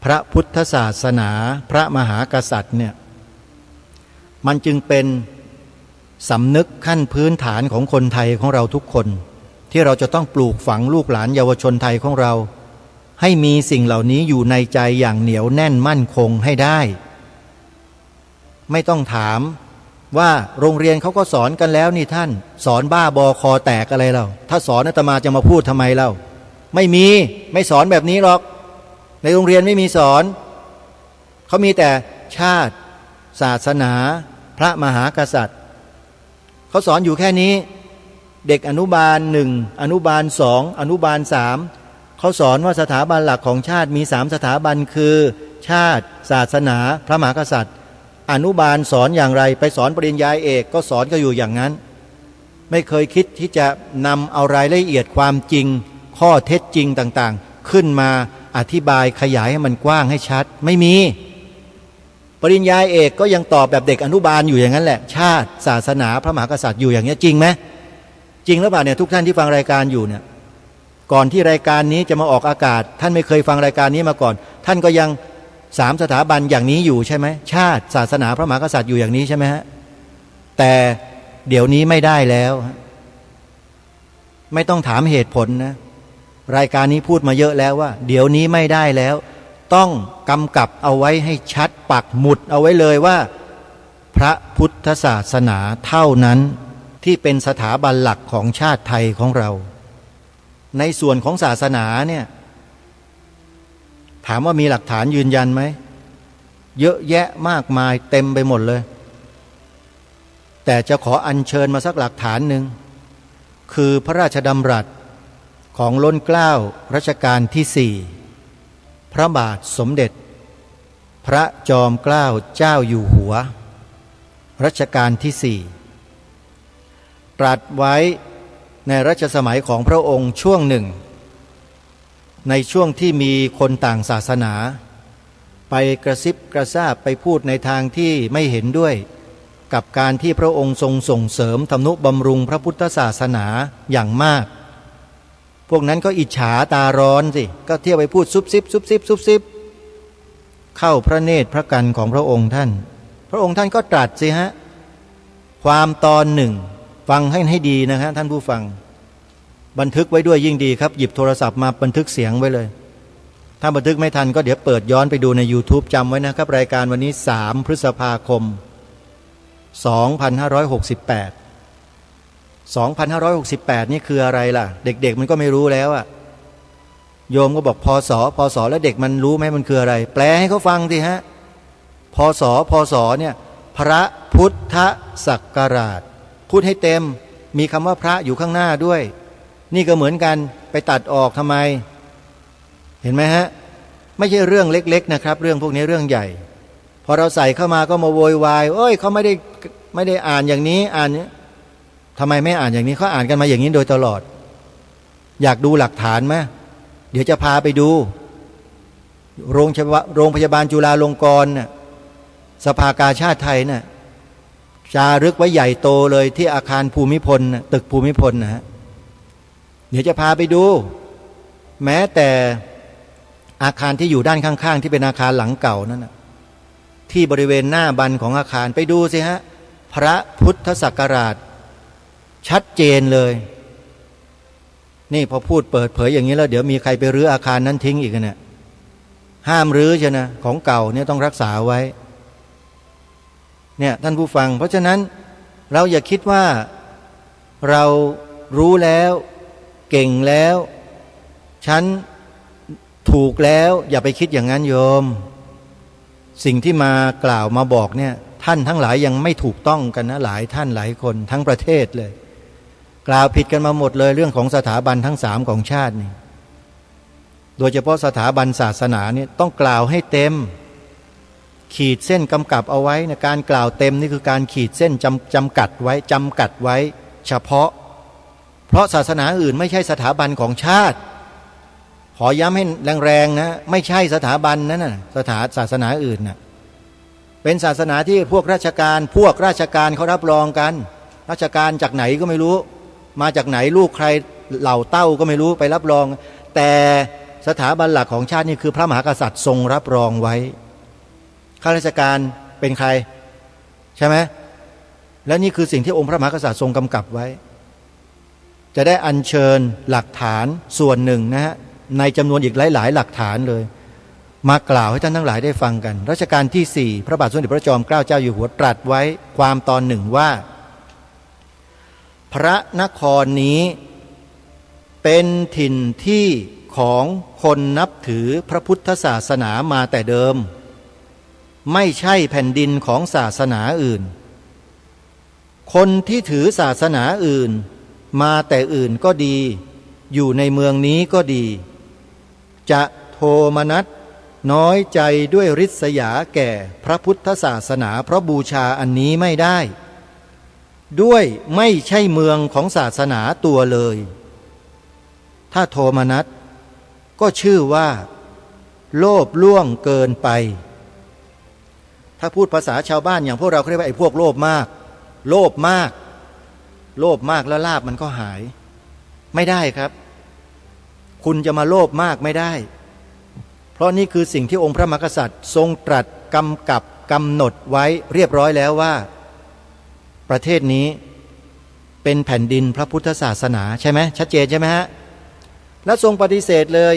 พระพุทธศาสนาพระมหากษัตริย์เนี่ยมันจึงเป็นสำนึกขั้นพื้นฐานของคนไทยของเราทุกคนที่เราจะต้องปลูกฝังลูกหลานเยาวชนไทยของเราให้มีสิ่งเหล่านี้อยู่ในใจอย่างเหนียวแน่นมั่นคงให้ได้ไม่ต้องถามว่าโรงเรียนเขาก็สอนกันแล้วนี่ท่านสอนบ้าบอคอแตกอะไรเราถ้าสอนอาตมาจะมาพูดทำไมเล่าไม่สอนแบบนี้หรอกในโรงเรียนไม่มีสอนเขามีแต่ชาติศาสนาพระมหากษัตริย์เขาสอนอยู่แค่นี้เด็กอนุบาล1อนุบาล2อนุบาล3เขาสอนว่าสถาบันหลักของชาติมี3สถาบันคือชาติศาสนาพระมหากษัตริย์อนุบาลสอนอย่างไรไปสอนปริญญาเอกก็สอนก็อยู่อย่างนั้นไม่เคยคิดที่จะนำเอารายละเอียดความจริงข้อเท็จจริงต่างๆขึ้นมาอธิบายขยายให้มันกว้างให้ชัดไม่มีปริญญาเอกก็ยังตอบแบบเด็กอนุบาลอยู่อย่างนั้นแหละชาติศาสนาพระมหากษัตริย์อยู่อย่างนี้จริงไหมจริงหรือเปล่าเนี่ยทุกท่านที่ฟังรายการอยู่เนี่ยก่อนที่รายการนี้จะมาออกอากาศท่านไม่เคยฟังรายการนี้มาก่อนท่านก็ยัง3สถาบันอย่างนี้อยู่ใช่ไหมชาติศาสนาพระมหากษัตริย์อยู่อย่างนี้ใช่ไหมฮะแต่เดี๋ยวนี้ไม่ได้แล้วไม่ต้องถามเหตุผลนะรายการนี้พูดมาเยอะแล้วว่าเดี๋ยวนี้ไม่ได้แล้วต้องกำกับเอาไว้ให้ชัดปักหมุดเอาไว้เลยว่าพระพุทธศาสนาเท่านั้นที่เป็นสถาบันหลักของชาติไทยของเราในส่วนของศาสนาเนี่ยถามว่ามีหลักฐานยืนยันไหมเยอะแยะมากมายเต็มไปหมดเลยแต่จะขออัญเชิญมาสักหลักฐานหนึ่งคือพระราชดำรัสของล้นเกล้ารัชกาลที่4พระบาทสมเด็จพระจอมเกล้าเจ้าอยู่หัวรัชกาลที่4ตรัสไว้ในรัชสมัยของพระองค์ช่วงหนึ่งในช่วงที่มีคนต่างศาสนาไปกระซิบกระซาบไปพูดในทางที่ไม่เห็นด้วยกับการที่พระองค์ทรงส่งเสริมทำนุบำรุงพระพุทธศาสนาอย่างมากพวกนั้นก็อิจฉาตาร้อนสิก็เที่ยวไปพูดซุบซิบเข้าพระเนตรพระกันของพระองค์ท่านพระองค์ท่านก็ตรัสสิฮะความตอนหนึ่งฟังให้ดีนะฮะท่านผู้ฟังบันทึกไว้ด้วยยิ่งดีครับหยิบโทรศัพท์มาบันทึกเสียงไว้เลยถ้าบันทึกไม่ทันก็เดี๋ยวเปิดย้อนไปดูใน YouTube จำไว้นะครับรายการวันนี้3พฤษภาคม2568 นี่คืออะไรล่ะเด็กๆมันก็ไม่รู้แล้วอะโยมก็บอกพศแล้วเด็กมันรู้ไหมมันคืออะไรแปลให้เขาฟังสิฮะพศเนี่ยพระพุทธศักราชพูดให้เต็มมีคำว่าพระอยู่ข้างหน้าด้วยนี่ก็เหมือนกันไปตัดออกทำไมเห็นไหมฮะไม่ใช่เรื่องเล็กๆนะครับเรื่องพวกนี้เรื่องใหญ่ พอเราใส่เข้ามาก็มาโวยวายเอ้ยเขาไม่ได้อ่านอย่างนี้อ่านนี้ทำไมไม่อ่านอย่างนี้เขาอ่านกันมาอย่างนี้โดยตลอดอยากดูหลักฐานไหมเดี๋ยวจะพาไปดูโรงพยาบาลจุฬาลงกรณ์น่ะสภากาชาติไทยน่ะจารึกไว้ใหญ่โตเลยที่อาคารภูมิพลตึกภูมิพลนะฮะเดี๋ยวจะพาไปดูแม้แต่อาคารที่อยู่ด้านข้างๆที่เป็นอาคารหลังเก่านั่นนะที่บริเวณหน้าบันของอาคารไปดูสิฮะพระพุทธศักราชชัดเจนเลยนี่พอพูดเปิดเผยอย่างนี้แล้วเดี๋ยวมีใครไปรื้ออาคารนั้นทิ้งอีกเนี่ยห้ามรื้อใช่นะของเก่าเนี่ยต้องรักษาไว้เนี่ยท่านผู้ฟังเพราะฉะนั้นเราอย่าคิดว่าเรารู้แล้วเก่งแล้วฉันถูกแล้วอย่าไปคิดอย่างนั้นโยมสิ่งที่มากล่าวมาบอกเนี่ยท่านทั้งหลายยังไม่ถูกต้องกันนะหลายท่านหลายคนทั้งประเทศเลยกล่าวผิดกันมาหมดเลยเรื่องของสถาบันทั้ง3ของชาตินี่โดยเฉพาะสถาบันศาสนาเนี่ยต้องกล่าวให้เต็มขีดเส้นกำกับเอาไว้นะการกล่าวเต็มนี่คือการขีดเส้นจำกัดไว้เฉพาะเพราะศาสนาอื่นไม่ใช่สถาบันของชาติขอย้ำให้แรงๆนะไม่ใช่สถาบันนั้นนะศาสนาอื่นนะเป็นศาสนาที่พวกราชการเขารับรองกันราชการจากไหนก็ไม่รู้มาจากไหนลูกใครเหล่าเต้าก็ไม่รู้ไปรับรองแต่สถาบันหลักของชาตินี่คือพระมหากษัตริย์ทรงรับรองไว้ข้าราชการเป็นใครใช่ไหมและนี่คือสิ่งที่องค์พระมหากษัตริย์ทรงกำกับไว้จะได้อัญเชิญหลักฐานส่วนหนึ่งนะฮะในจำนวนอีกหลายหลักฐานเลยมากล่าวให้ท่านทั้งหลายได้ฟังกันรัชกาลที่4พระบาทสมเด็จพระจอมเกล้าเจ้าอยู่หัวตรัสไว้ความตอนหนึ่งว่าพระนครนี้เป็นถิ่นที่ของคนนับถือพระพุทธศาสนามาแต่เดิมไม่ใช่แผ่นดินของศาสนาอื่นคนที่ถือศาสนาอื่นมาแต่อื่นก็ดีอยู่ในเมืองนี้ก็ดีจะโทมนัสน้อยใจด้วยริษยาแก่พระพุทธศาสนาเพราะบูชาอันนี้ไม่ได้ด้วยไม่ใช่เมืองของศาสนาตัวเลยถ้าโทมนัสก็ชื่อว่าโลภล่วงเกินไปถ้าพูดภาษาชาวบ้านอย่างพวกเราเรียกว่าไอ้พวกโลภมากโลภมากแล้วลาภมันก็หายไม่ได้ครับคุณจะมาโลภมากไม่ได้เพราะนี่คือสิ่งที่องค์พระมหากษัตริย์ทรงตรัสกำกับกำหนดไว้เรียบร้อยแล้วว่าประเทศนี้เป็นแผ่นดินพระพุทธศาสนาใช่ไหมชัดเจนใช่ไหมฮะและทรงปฏิเสธเลย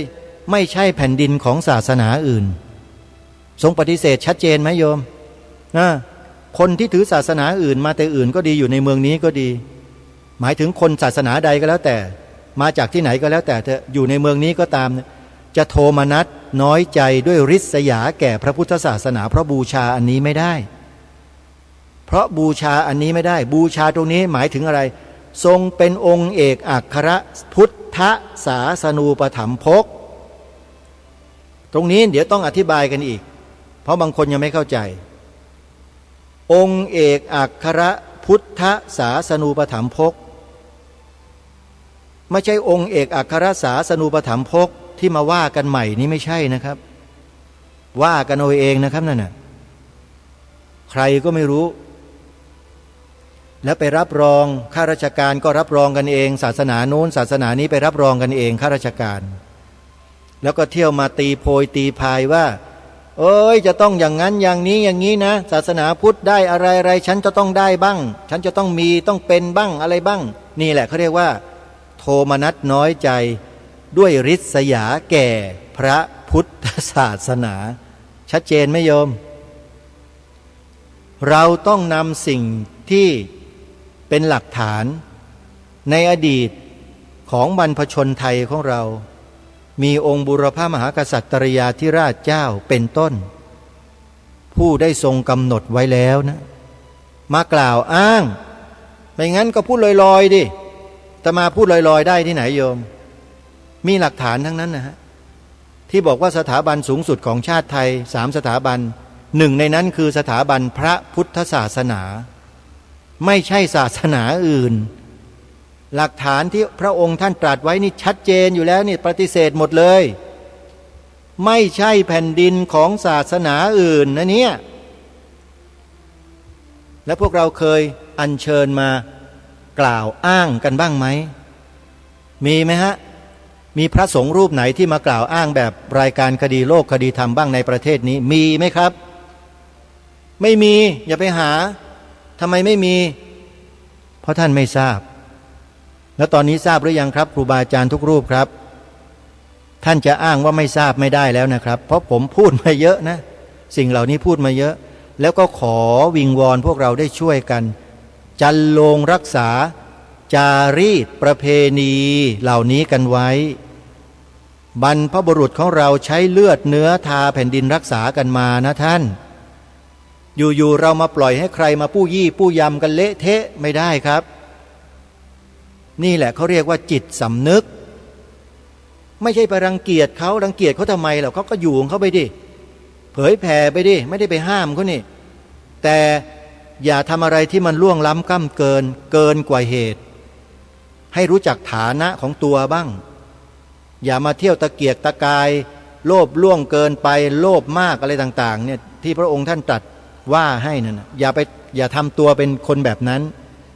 ไม่ใช่แผ่นดินของศาสนาอื่นทรงปฏิเสธชัดเจนไหมโยมคนที่ถือศาสนาอื่นมาแต่อื่นก็ดีอยู่ในเมืองนี้ก็ดีหมายถึงคนศาสนาใดก็แล้วแต่มาจากที่ไหนก็แล้วแต่เธออยู่ในเมืองนี้ก็ตามจะโทมนัสน้อยใจด้วยริษยาแก่พระพุทธศาสนาเพราะบูชาอันนี้ไม่ได้เพราะบูชาอันนี้ไม่ได้บูชาตรงนี้หมายถึงอะไรทรงเป็นองค์เอกอัครพุทธศาสนูปถัมภกตรงนี้เดี๋ยวต้องอธิบายกันอีกเพราะบางคนยังไม่เข้าใจองค์เอกอัครพุทธศาสนูปถัมภกไม่ใช่องค์เอกอัครศาสนูปถัมภกที่มาว่ากันใหม่นี้ไม่ใช่นะครับว่ากันเอาเองนะครับนั่นน่ะใครก็ไม่รู้แล้วไปรับรองข้าราชการก็รับรองกันเองศาสนาโน้นศาสนานี้ไปรับรองกันเองข้าราชการแล้วก็เที่ยวมาตีโพยตีพายว่าเอ้ยจะต้องอย่างนั้นอย่างนี้อย่างนี้นะศาสนาพุทธได้อะไรฉันจะต้องได้บ้างฉันจะต้องมีต้องเป็นบ้างอะไรบ้างนี่แหละเขาเรียกว่าโทมนัสน้อยใจด้วยริษยาแก่พระพุทธศาสนาชัดเจนไหมโยมเราต้องนำสิ่งที่เป็นหลักฐานในอดีตของบรรพชนไทยของเรามีองค์บุรพมหากษัตริยาธิราชเจ้าเป็นต้นผู้ได้ทรงกำหนดไว้แล้วนะมากล่าวอ้างไม่งั้นก็พูดลอยๆดิแต่มาพูดลอยๆได้ที่ไหนโยมมีหลักฐานทั้งนั้นนะฮะที่บอกว่าสถาบันสูงสุดของชาติไทย3สถาบัน หนึ่งในนั้นคือสถาบันพระพุทธศาสนาไม่ใช่ศาสนาอื่นหลักฐานที่พระองค์ท่านตรัสไว้นี่ชัดเจนอยู่แล้วนี่ปฏิเสธหมดเลยไม่ใช่แผ่นดินของศาสนาอื่นนะเนี่ยและพวกเราเคยอัญเชิญมากล่าวอ้างกันบ้างไหมมีไหมฮะมีพระสงฆ์รูปไหนที่มากล่าวอ้างแบบรายการคดีโลกคดีธรรมบ้างในประเทศนี้มีไหมครับไม่มีอย่าไปหาทำไมไม่มีเพราะท่านไม่ทราบแล้วตอนนี้ทราบหรือยังครับครูบาอาจารย์ทุกรูปครับท่านจะอ้างว่าไม่ทราบไม่ได้แล้วนะครับเพราะผมพูดมาเยอะนะสิ่งเหล่านี้พูดมาเยอะแล้วก็ขอวิงวอนพวกเราได้ช่วยกันจันโลงรักษาจารีตประเพณีเหล่านี้กันไว้บรรพบุรุษของเราใช้เลือดเนื้อทาแผ่นดินรักษากันมานะท่านอยู่ๆเรามาปล่อยให้ใครมาปู้ยี่ปู้ยำกันเละเทะไม่ได้ครับนี่แหละเขาเรียกว่าจิตสำนึกไม่ใช่ไปรังเกียจเขารังเกียจเขาทำไมหรอกเขาก็อยู่ของเขาไปดิเผยแผ่ไปดิไม่ได้ไปห้ามเขานี่แต่อย่าทำอะไรที่มันล่วงล้ำก้ำเกินกว่าเหตุให้รู้จักฐานะของตัวบ้างอย่ามาเที่ยวตะเกียกตะกายโลภล่วงเกินไปโลภมากอะไรต่างๆเนี่ยที่พระองค์ท่านตรัสว่าให้นั่นอย่าทำตัวเป็นคนแบบนั้น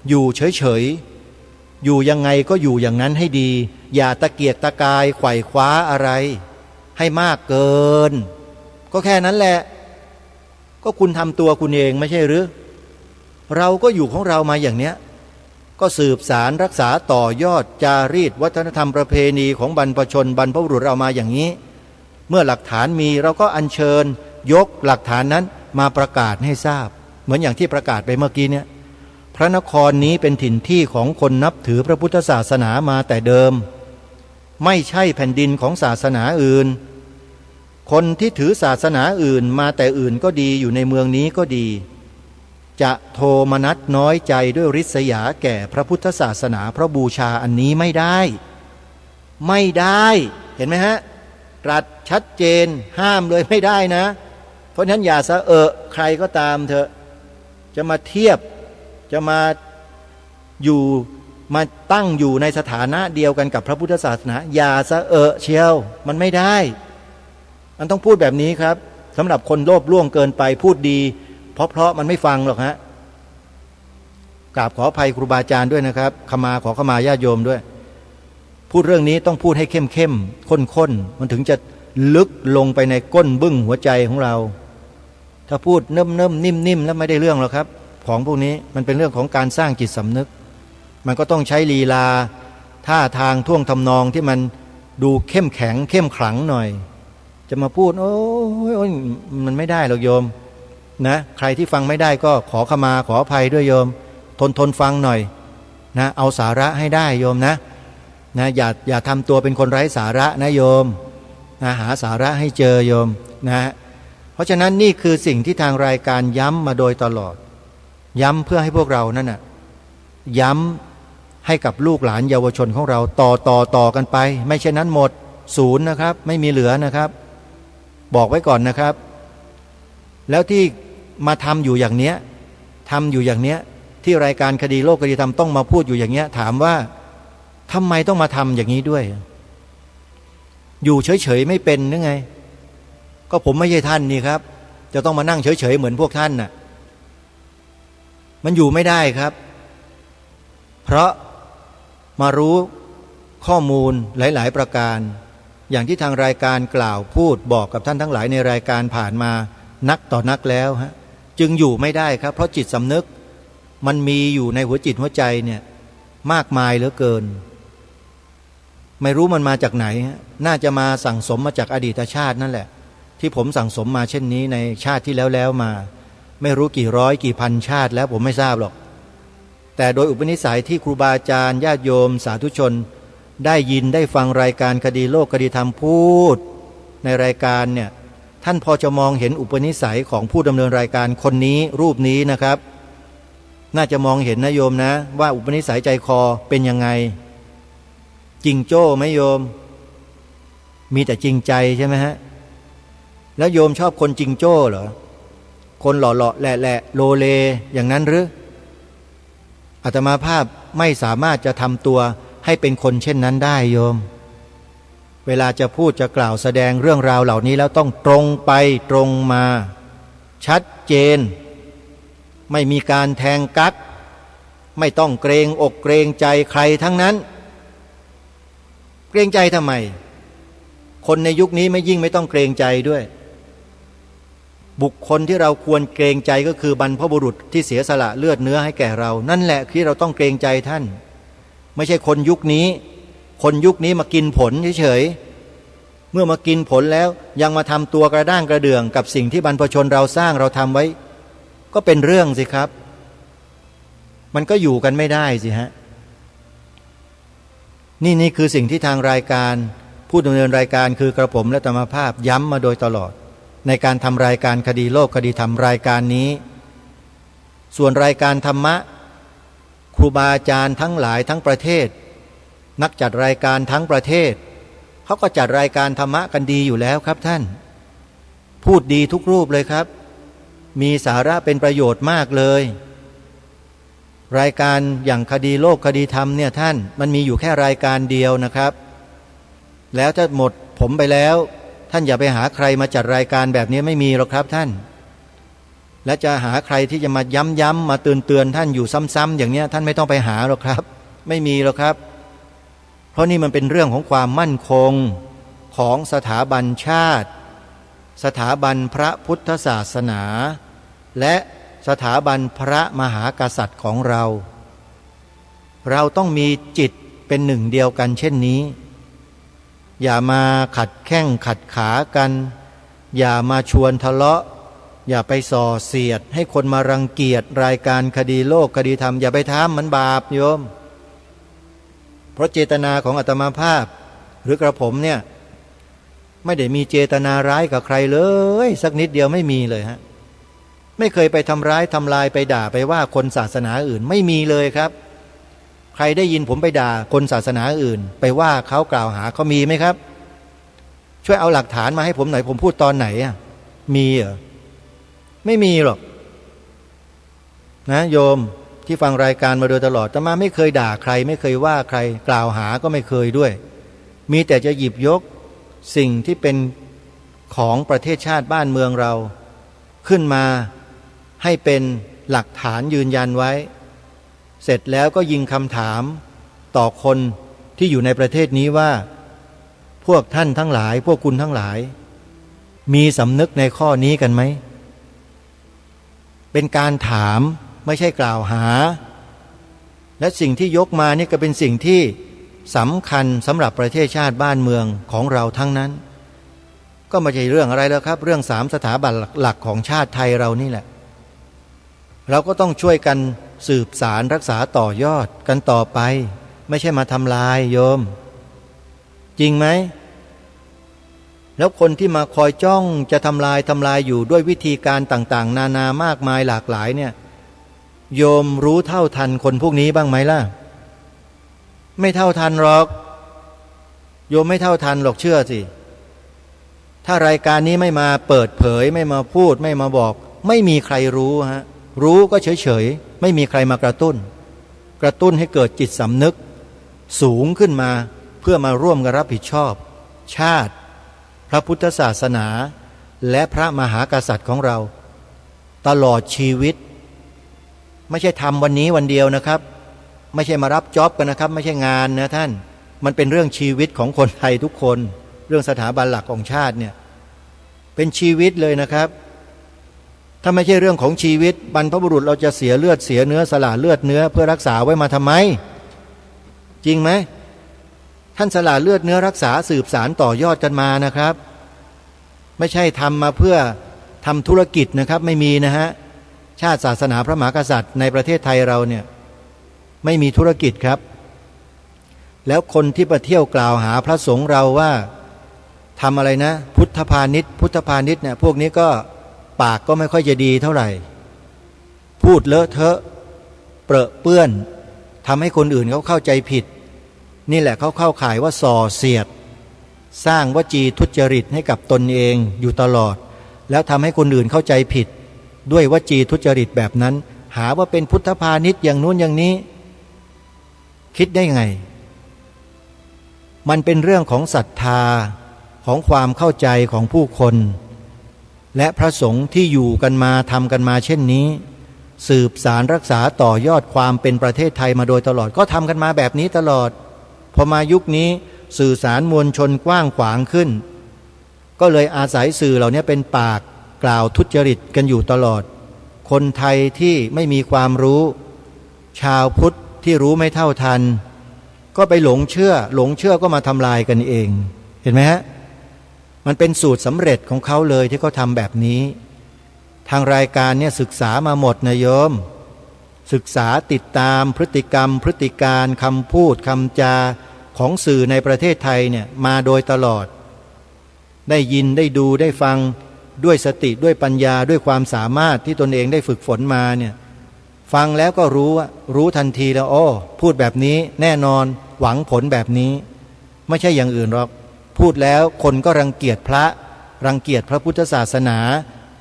อยู่เฉยๆอยู่ยังไงก็อยู่อย่างนั้นให้ดีอย่าตะเกียกตะกายไขว่คว้าอะไรให้มากเกินก็แค่นั้นแหละก็คุณทำตัวคุณเองไม่ใช่หรือเราก็อยู่ของเรามาอย่างเนี้ยก็สืบสารรักษาต่อยอดจารีตวัฒนธรรมประเพณีของบรรพชนบรรพบุรุษเรามาอย่างนี้เมื่อหลักฐานมีเราก็อัญเชิญยกหลักฐานนั้นมาประกาศให้ทราบเหมือนอย่างที่ประกาศไปเมื่อกี้เนี่ยพระนครนี้เป็นถิ่นที่ของคนนับถือพระพุทธศาสนามาแต่เดิมไม่ใช่แผ่นดินของศาสนาอื่นคนที่ถือศาสนาอื่นมาแต่อื่นก็ดีอยู่ในเมืองนี้ก็ดีจะโทมนัสน้อยใจด้วยริษยาแก่พระพุทธศาสนาเพราะบูชาอันนี้ไม่ได้เห็นไหมฮะตรัสชัดเจนห้ามเลยไม่ได้นะเพราะฉะนั้นอย่าสะใครก็ตามเถอะจะมาเทียบจะมาอยู่มาตั้งอยู่ในสถานะเดียวกันกับพระพุทธศาสนาอย่าสะเชียวมันไม่ได้มันต้องพูดแบบนี้ครับสำหรับคนโลภล่วงเกินไปพูดดีเพราะมันไม่ฟังหรอกฮะกราบขออภัยครูบาอาจารย์ด้วยนะครับขอขมาญาติโยมด้วยพูดเรื่องนี้ต้องพูดให้เข้มข้นมันถึงจะลึกลงไปในก้นบึ้งหัวใจของเราถ้าพูดเนิ่มนิ่มแล้วไม่ได้เรื่องหรอกครับของพวกนี้มันเป็นเรื่องของการสร้างจิตสำนึกมันก็ต้องใช้ลีลาท่าทางท่วงทำนองที่มันดูเข้มแข็งเข้มขลังหน่อยจะมาพูดโอ้ยมันไม่ได้หรอกโยมนะใครที่ฟังไม่ได้ก็ขอขมาขออภัยด้วยโยมทนฟังหน่อยนะเอาสาระให้ได้โยมนะอย่าทำตัวเป็นคนไร้สาระนะโยมนะหาสาระให้เจอโยมนะเพราะฉะนั้นนี่คือสิ่งที่ทางรายการย้ำมาโดยตลอดย้ำเพื่อให้พวกเรานั่นน่ะย้ำให้กับลูกหลานเยาวชนของเราต่อกันไปไม่เช่นนั้นหมดศูนย์นะครับไม่มีเหลือนะครับบอกไว้ก่อนนะครับแล้วที่มาทำอยู่อย่างเนี้ยที่รายการคดีโลกคดีธรรมต้องมาพูดอยู่อย่างเนี้ยถามว่าทำไมต้องมาทำอย่างนี้ด้วยอยู่เฉยๆไม่เป็นหรือไงก็ผมไม่ใช่ท่านนี่ครับจะต้องมานั่งเฉยๆเหมือนพวกท่านน่ะมันอยู่ไม่ได้ครับเพราะมารู้ข้อมูลหลายๆประการอย่างที่ทางรายการกล่าวพูดบอกกับท่านทั้งหลายในรายการผ่านมานักต่อนักแล้วฮะจึงอยู่ไม่ได้ครับเพราะจิตสำนึกมันมีอยู่ในหัวจิตหัวใจเนี่ยมากมายเหลือเกินไม่รู้มันมาจากไหนน่าจะมาสั่งสมมาจากอดีตชาตินั่นแหละที่ผมสั่งสมมาเช่นนี้ในชาติที่แล้วมาไม่รู้กี่ร้อยกี่พันชาติแล้วผมไม่ทราบหรอกแต่โดยอุปนิสัยที่ครูบาอาจารย์ญาติโยมสาธุชนได้ยินได้ฟังรายการคดีโลกคดีธรรมพูดในรายการเนี่ยท่านพอจะมองเห็นอุปนิสัยของผู้ดำเนินรายการคนนี้รูปนี้นะครับน่าจะมองเห็นนะโยมนะว่าอุปนิสัยใจคอเป็นยังไงจริงโจ้ไหมโยมมีแต่จริงใจใช่ไหมฮะแล้วโยมชอบคนจริงโจ้เหรอ คนหล่อๆแหละๆโลเลอย่างนั้นหรืออาตมาภาพไม่สามารถจะทำตัวให้เป็นคนเช่นนั้นได้โยมเวลาจะพูดจะกล่าวแสดงเรื่องราวเหล่านี้แล้วต้องตรงไปตรงมาชัดเจนไม่มีการแทงกั๊กไม่ต้องเกรงอกเกรงใจใครทั้งนั้นเกรงใจทำไมคนในยุคนี้ไม่ยิ่งไม่ต้องเกรงใจด้วยบุคคลที่เราควรเกรงใจก็คือบรรพบุรุษที่เสียสละเลือดเนื้อให้แก่เรานั่นแหละที่เราต้องเกรงใจท่านไม่ใช่คนยุคนี้คนยุคนี้มากินผลเฉยๆเมื่อมากินผลแล้วยังมาทำตัวกระด้างกระเดื่องกับสิ่งที่บรรพชนเราสร้างเราทำไว้ก็เป็นเรื่องสิครับมันก็อยู่กันไม่ได้สิฮะนี่คือสิ่งที่ทางรายการผู้ดำเนินรายการคือกระผมและอาตมาภาพย้ำมาโดยตลอดในการทำรายการคดีโลกคดีธรรมรายการนี้ส่วนรายการธรรมะครูบาอาจารย์ทั้งหลายทั้งประเทศนักจัดรายการทั้งประเทศเขาก็จัดรายการธรรมะกันดีอยู่แล้วครับท่านพูดดีทุกรูปเลยครับมีสาระเป็นประโยชน์มากเลยรายการอย่างคดีโลกคดีธรรมเนี่ยท่านมันมีอยู่แค่รายการเดียวนะครับแล้วถ้าหมดผมไปแล้วท่านอย่าไปหาใครมาจัดรายการแบบนี้ไม่มีหรอกครับท่านและจะหาใครที่จะมาย้ำมาเตือนท่านอยู่ซ้ำๆอย่างนี้ท่านไม่ต้องไปหาหรอกครับไม่มีหรอกครับเพราะนี่มันเป็นเรื่องของความมั่นคงของสถาบันชาติสถาบันพระพุทธศาสนาและสถาบันพระมหากษัตริย์ของเราต้องมีจิตเป็นหนึ่งเดียวกันเช่นนี้อย่ามาขัดแข้งขัดขากันอย่ามาชวนทะเลาะอย่าไปส่อเสียดให้คนมารังเกียจรายการคดีโลกคดีธรรมอย่าไปทำมันบาปโยมเพราะเจตนาของอาตมาภาพหรือกระผมเนี่ยไม่ได้มีเจตนาร้ายกับใครเลยสักนิดเดียวไม่มีเลยฮะไม่เคยไปทำร้ายทำลายไปด่าไปว่าคนศาสนาอื่นไม่มีเลยครับใครได้ยินผมไปด่าคนศาสนาอื่นไปว่าเขากล่าวหาเขามีไหมครับช่วยเอาหลักฐานมาให้ผมหน่อยผมพูดตอนไหนอ่ะมีเหรอไม่มีหรอกนะโยมที่ฟังรายการมาโดยตลอดแต่มาไม่เคยด่าใครไม่เคยว่าใครกล่าวหาก็ไม่เคยด้วยมีแต่จะหยิบยกสิ่งที่เป็นของประเทศชาติบ้านเมืองเราขึ้นมาให้เป็นหลักฐานยืนยันไว้เสร็จแล้วก็ยิงคำถามต่อคนที่อยู่ในประเทศนี้ว่าพวกท่านทั้งหลายพวกคุณทั้งหลายมีสำนึกในข้อนี้กันไหมเป็นการถามไม่ใช่กล่าวหาและสิ่งที่ยกมานี่ก็เป็นสิ่งที่สำคัญสำหรับประเทศชาติบ้านเมืองของเราทั้งนั้นก็ไม่ใช่เรื่องอะไรแล้วครับเรื่อง3 สถาบันหลักของชาติไทยเรานี่แหละเราก็ต้องช่วยกันสืบสารรักษาต่อยอดกันต่อไปไม่ใช่มาทำลายโยมจริงไหมแล้วคนที่มาคอยจ้องจะทำลายอยู่ด้วยวิธีการต่างๆนานามากมายหลากหลายเนี่ยโยมรู้เท่าทันคนพวกนี้บ้างไหมล่ะไม่เท่าทันหรอกโยมไม่เท่าทันหรอกเชื่อสิถ้ารายการนี้ไม่มาเปิดเผยไม่มาพูดไม่มาบอกไม่มีใครรู้ฮะรู้ก็เฉยๆไม่มีใครมากระตุ้นให้เกิดจิตสำนึกสูงขึ้นมาเพื่อมาร่วมกันรับผิดชอบชาติพระพุทธศาสนาและพระมหากษัตริย์ของเราตลอดชีวิตไม่ใช่ทำวันนี้วันเดียวนะครับไม่ใช่มารับจ็อบกันนะครับไม่ใช่งานนะท่านมันเป็นเรื่องชีวิตของคนไทยทุกคนเรื่องสถาบันหลักของชาติเนี่ยเป็นชีวิตเลยนะครับถ้าไม่ใช่เรื่องของชีวิตบรรพบุรุษเราจะเสียเลือดเสียเนื้อสละเลือดเนื้อเพื่อรักษาไว้มาทำไมจริงไหมท่านสละเลือดเนื้อรักษาสืบสารต่อยอดกันมานะครับไม่ใช่ทำมาเพื่อทำธุรกิจนะครับไม่มีนะฮะชาติศาสนาพระมหากษัตริย์ในประเทศไทยเราเนี่ยไม่มีธุรกิจครับแล้วคนที่มาเที่ยวกล่าวหาพระสงฆ์เราว่าทำอะไรนะพุทธพาณิชย์เนี่ยพวกนี้ก็ปากก็ไม่ค่อยจะดีเท่าไหร่พูดเลอะเทอะเปรอะเปื้อนทำให้คนอื่นเขาเข้าใจผิดนี่แหละเขาเข้าข่ายว่าส่อเสียดสร้างวจีทุจริตให้กับตนเองอยู่ตลอดแล้วทำให้คนอื่นเข้าใจผิด ด้วยวจีทุจริตแบบนั้นหาว่าเป็นพุทธพาณิชย์อย่างนู้นอย่างนี้คิดได้ไงมันเป็นเรื่องของศรัทธาของความเข้าใจของผู้คนและพระสงฆ์ที่อยู่กันมาทำกันมาเช่นนี้สืบสารรักษาต่อยอดความเป็นประเทศไทยมาโดยตลอดก็ทำกันมาแบบนี้ตลอดพอมายุคนี้สื่อสารมวลชนกว้างขวางขึ้นก็เลยอาศัยสื่อเหล่านี้เป็นปากกล่าวทุจริตกันอยู่ตลอดคนไทยที่ไม่มีความรู้ชาวพุทธที่รู้ไม่เท่าทันก็ไปหลงเชื่อก็มาทำลายกันเองเห็นไหมฮะมันเป็นสูตรสำเร็จของเขาเลยที่เขาทำแบบนี้ทางรายการเนี่ยศึกษามาหมดนะโยมศึกษาติดตามพฤติกรรมพฤติการคำพูดคำจาของสื่อในประเทศไทยเนี่ยมาโดยตลอดได้ยินได้ดูได้ฟังด้วยสติด้วยปัญญาด้วยความสามารถที่ตนเองได้ฝึกฝนมาเนี่ยฟังแล้วก็รู้ทันทีแล้วอ้อพูดแบบนี้แน่นอนหวังผลแบบนี้ไม่ใช่อย่างอื่นหรอกพูดแล้วคนก็รังเกียจพระรังเกียจพระพุทธศาสนา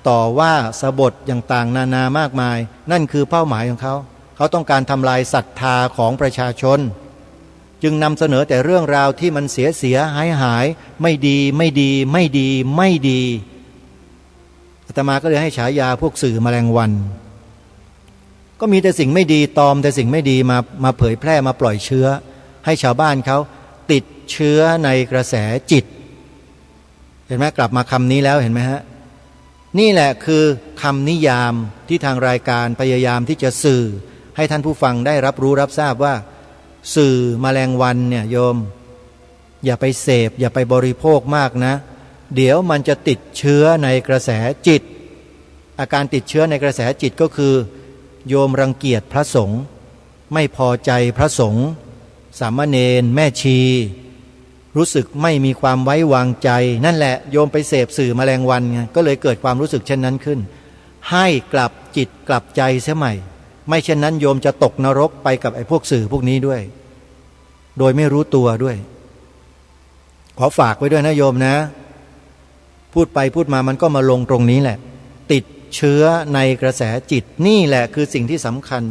ต่อว่าสบถอย่างต่างนานามากมายนั่นคือเป้าหมายของเขาต้องการทำลายศรัทธาของประชาชนจึงนำเสนอแต่เรื่องราวที่มันเสียหายไม่ดีอาตมาก็เลยให้ฉายาพวกสื่อแมลงวันก็มีแต่สิ่งไม่ดีตอมแต่สิ่งไม่ดีมาเผยแพร่มาปล่อยเชื้อให้ชาวบ้านเขาติดเชื้อในกระแสจิตเห็นไหมกลับมาคำนี้แล้วเห็นไหมฮะนี่แหละคือคำนิยามที่ทางรายการพยายามที่จะสื่อให้ท่านผู้ฟังได้รับรู้รับทราบว่าสื่อแมลงวันเนี่ยโยมอย่าไปเสพอย่าไปบริโภคมากนะเดี๋ยวมันจะติดเชื้อในกระแสจิตอาการติดเชื้อในกระแสจิตก็คือโยมรังเกียจพระสงฆ์ไม่พอใจพระสงฆ์สามเณรแม่ชีรู้สึกไม่มีความไว้วางใจนั่นแหละโยมไปเสพสื่อแมลงวันไงก็เลยเกิดความรู้สึกเช่นนั้นขึ้นให้กลับจิตกลับใจเสียใหม่ไม่เช่นนั้นโยมจะตกนรกไปกับไอ้พวกสื่อพวกนี้ด้วยโดยไม่รู้ตัวด้วยขอฝากไว้ด้วยนะโยมนะพูดไปพูดมามันก็มาลงตรงนี้แหละติดเชื้อในกระแสจิตนี่แหละคือสิ่งที่สำคัญ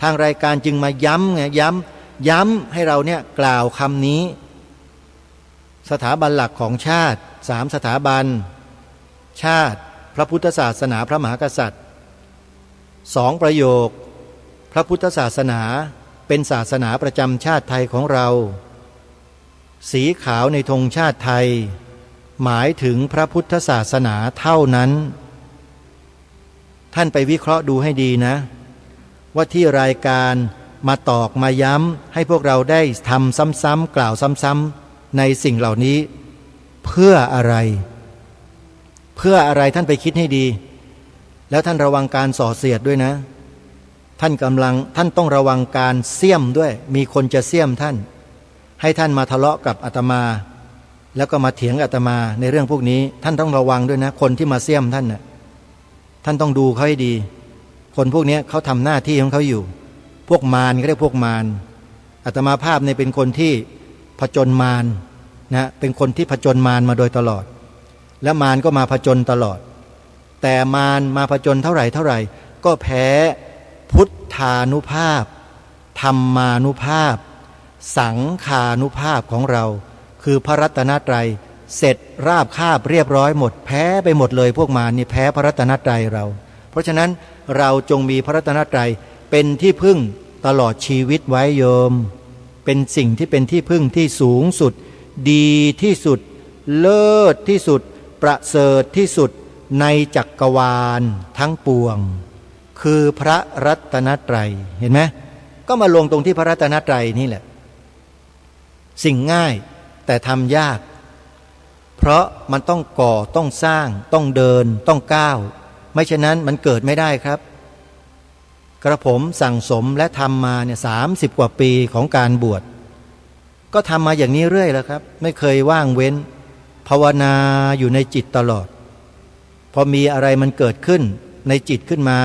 ทางรายการจึงมาย้ำให้เราเนี่ยกล่าวคำนี้สถาบันหลักของชาติ3สถาบันชาติพระพุทธศาสนาพระมหากษัตริย์2ประโยคพระพุทธศาสนาเป็นศาสนาประจำชาติไทยของเราสีขาวในธงชาติไทยหมายถึงพระพุทธศาสนาเท่านั้นท่านไปวิเคราะห์ดูให้ดีนะว่าที่รายการมาตอกมาย้ำให้พวกเราได้ทำซ้ำๆกล่าวซ้ำๆในสิ่งเหล่านี้เพื่ออะไรท่านไปคิดให้ดีแล้วท่านระวังการส่อเสียดด้วยนะท่านต้องระวังการเสี่ยมด้วยมีคนจะเสี่ยมท่านให้ท่านมาทะเลาะกับอาตมาแล้วก็มาเถียงอาตมาในเรื่องพวกนี้ท่านต้องระวังด้วยนะคนที่มาเสี่ยมท่านน่ะท่านต้องดูเขาให้ดีคนพวกนี้เขาทำหน้าที่ของเขาอยู่พวกมารก็เรียกพวกมารอาตมาภาพเนี่ยเป็นคนที่ผจญมารนะเป็นคนที่ผจญมารมาโดยตลอดและมารก็มาผจญตลอดแต่มารมาผจญเท่าไหร่ก็แพ้พุทธานุภาพธรรมานุภาพสังขานุภาพของเราคือพระรัตนตรัยเสร็จราบคาบเรียบร้อยหมดแพ้ไปหมดเลยพวกมารนี่แพ้พระรัตนตรัยเราเพราะฉะนั้นเราจงมีพระรัตนตรัยเป็นที่พึ่งตลอดชีวิตไว้โยมเป็นสิ่งที่เป็นที่พึ่งที่สูงสุดดีที่สุดเลิศที่สุดประเสริฐที่สุดในจักรวาลทั้งปวงคือพระรัตนตรัยเห็นไหมก็มาลงตรงที่พระรัตนตรัยนี่แหละสิ่งง่ายแต่ทำยากเพราะมันต้องก่อต้องสร้างต้องเดินต้องก้าวไม่ฉะนั้นมันเกิดไม่ได้ครับกระผมสั่งสมและทำมาเนี่ย30 กว่าปีของการบวชก็ทำมาอย่างนี้เรื่อยแล้วครับไม่เคยว่างเว้นภาวนาอยู่ในจิตตลอดพอมีอะไรมันเกิดขึ้นในจิตขึ้นมา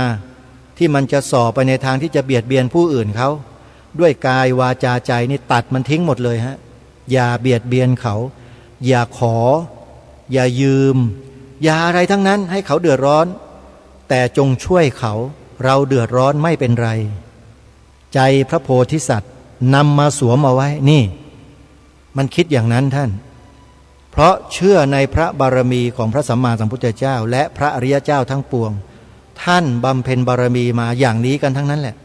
ที่มันจะส่อไปในทางที่จะเบียดเบียนผู้อื่นเขาด้วยกายวาจาใจนี่ตัดมันทิ้งหมดเลยฮะอย่าเบียดเบียนเขาอย่าขออย่ายืมอย่าอะไรทั้งนั้นให้เขาเดือดร้อน แต่จงช่วยเขาเราเดือดร้อนไม่เป็นไรใจพระโพธิสัตว์นำมาสวมเอาไว้นี่มันคิดอย่างนั้นท่านเพราะเชื่อในพระบารมีของพระสัมมาสัมพุทธเจ้าและพระอริยเจ้าทั้งปวงท่านบำเพ็ญบารมีมาอย่างนี้กันทั้งนั้นแหละ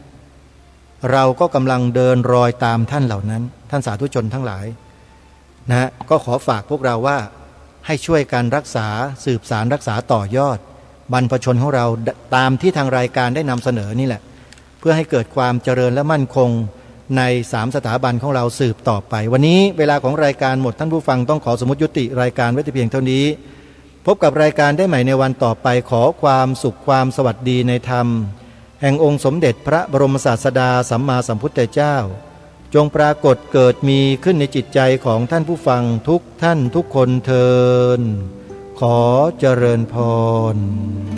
เราก็กำลังเดินรอยตามท่านเหล่านั้นท่านสาธุชนทั้งหลายนะก็ขอฝากพวกเราว่าให้ช่วยกันรักษาสืบสารรักษาต่อยอดบรรพชนของเราตามที่ทางรายการได้นำเสนอนี่แหละเพื่อให้เกิดความเจริญและมั่นคงใน3สถาบันของเราสืบต่อไปวันนี้เวลาของรายการหมดท่านผู้ฟังต้องขอสมมุติยุติรายการไว้แต่เพียงเท่านี้พบกับรายการได้ใหม่ในวันต่อไปขอความสุขความสวัสดีในธรรมแห่งองค์สมเด็จพระบรมศาสดาสัมมาสัมพุทธเจ้าจงปรากฏเกิดมีขึ้นในจิตใจของท่านผู้ฟังทุกท่านทุกคนเทอญขอเจริญพร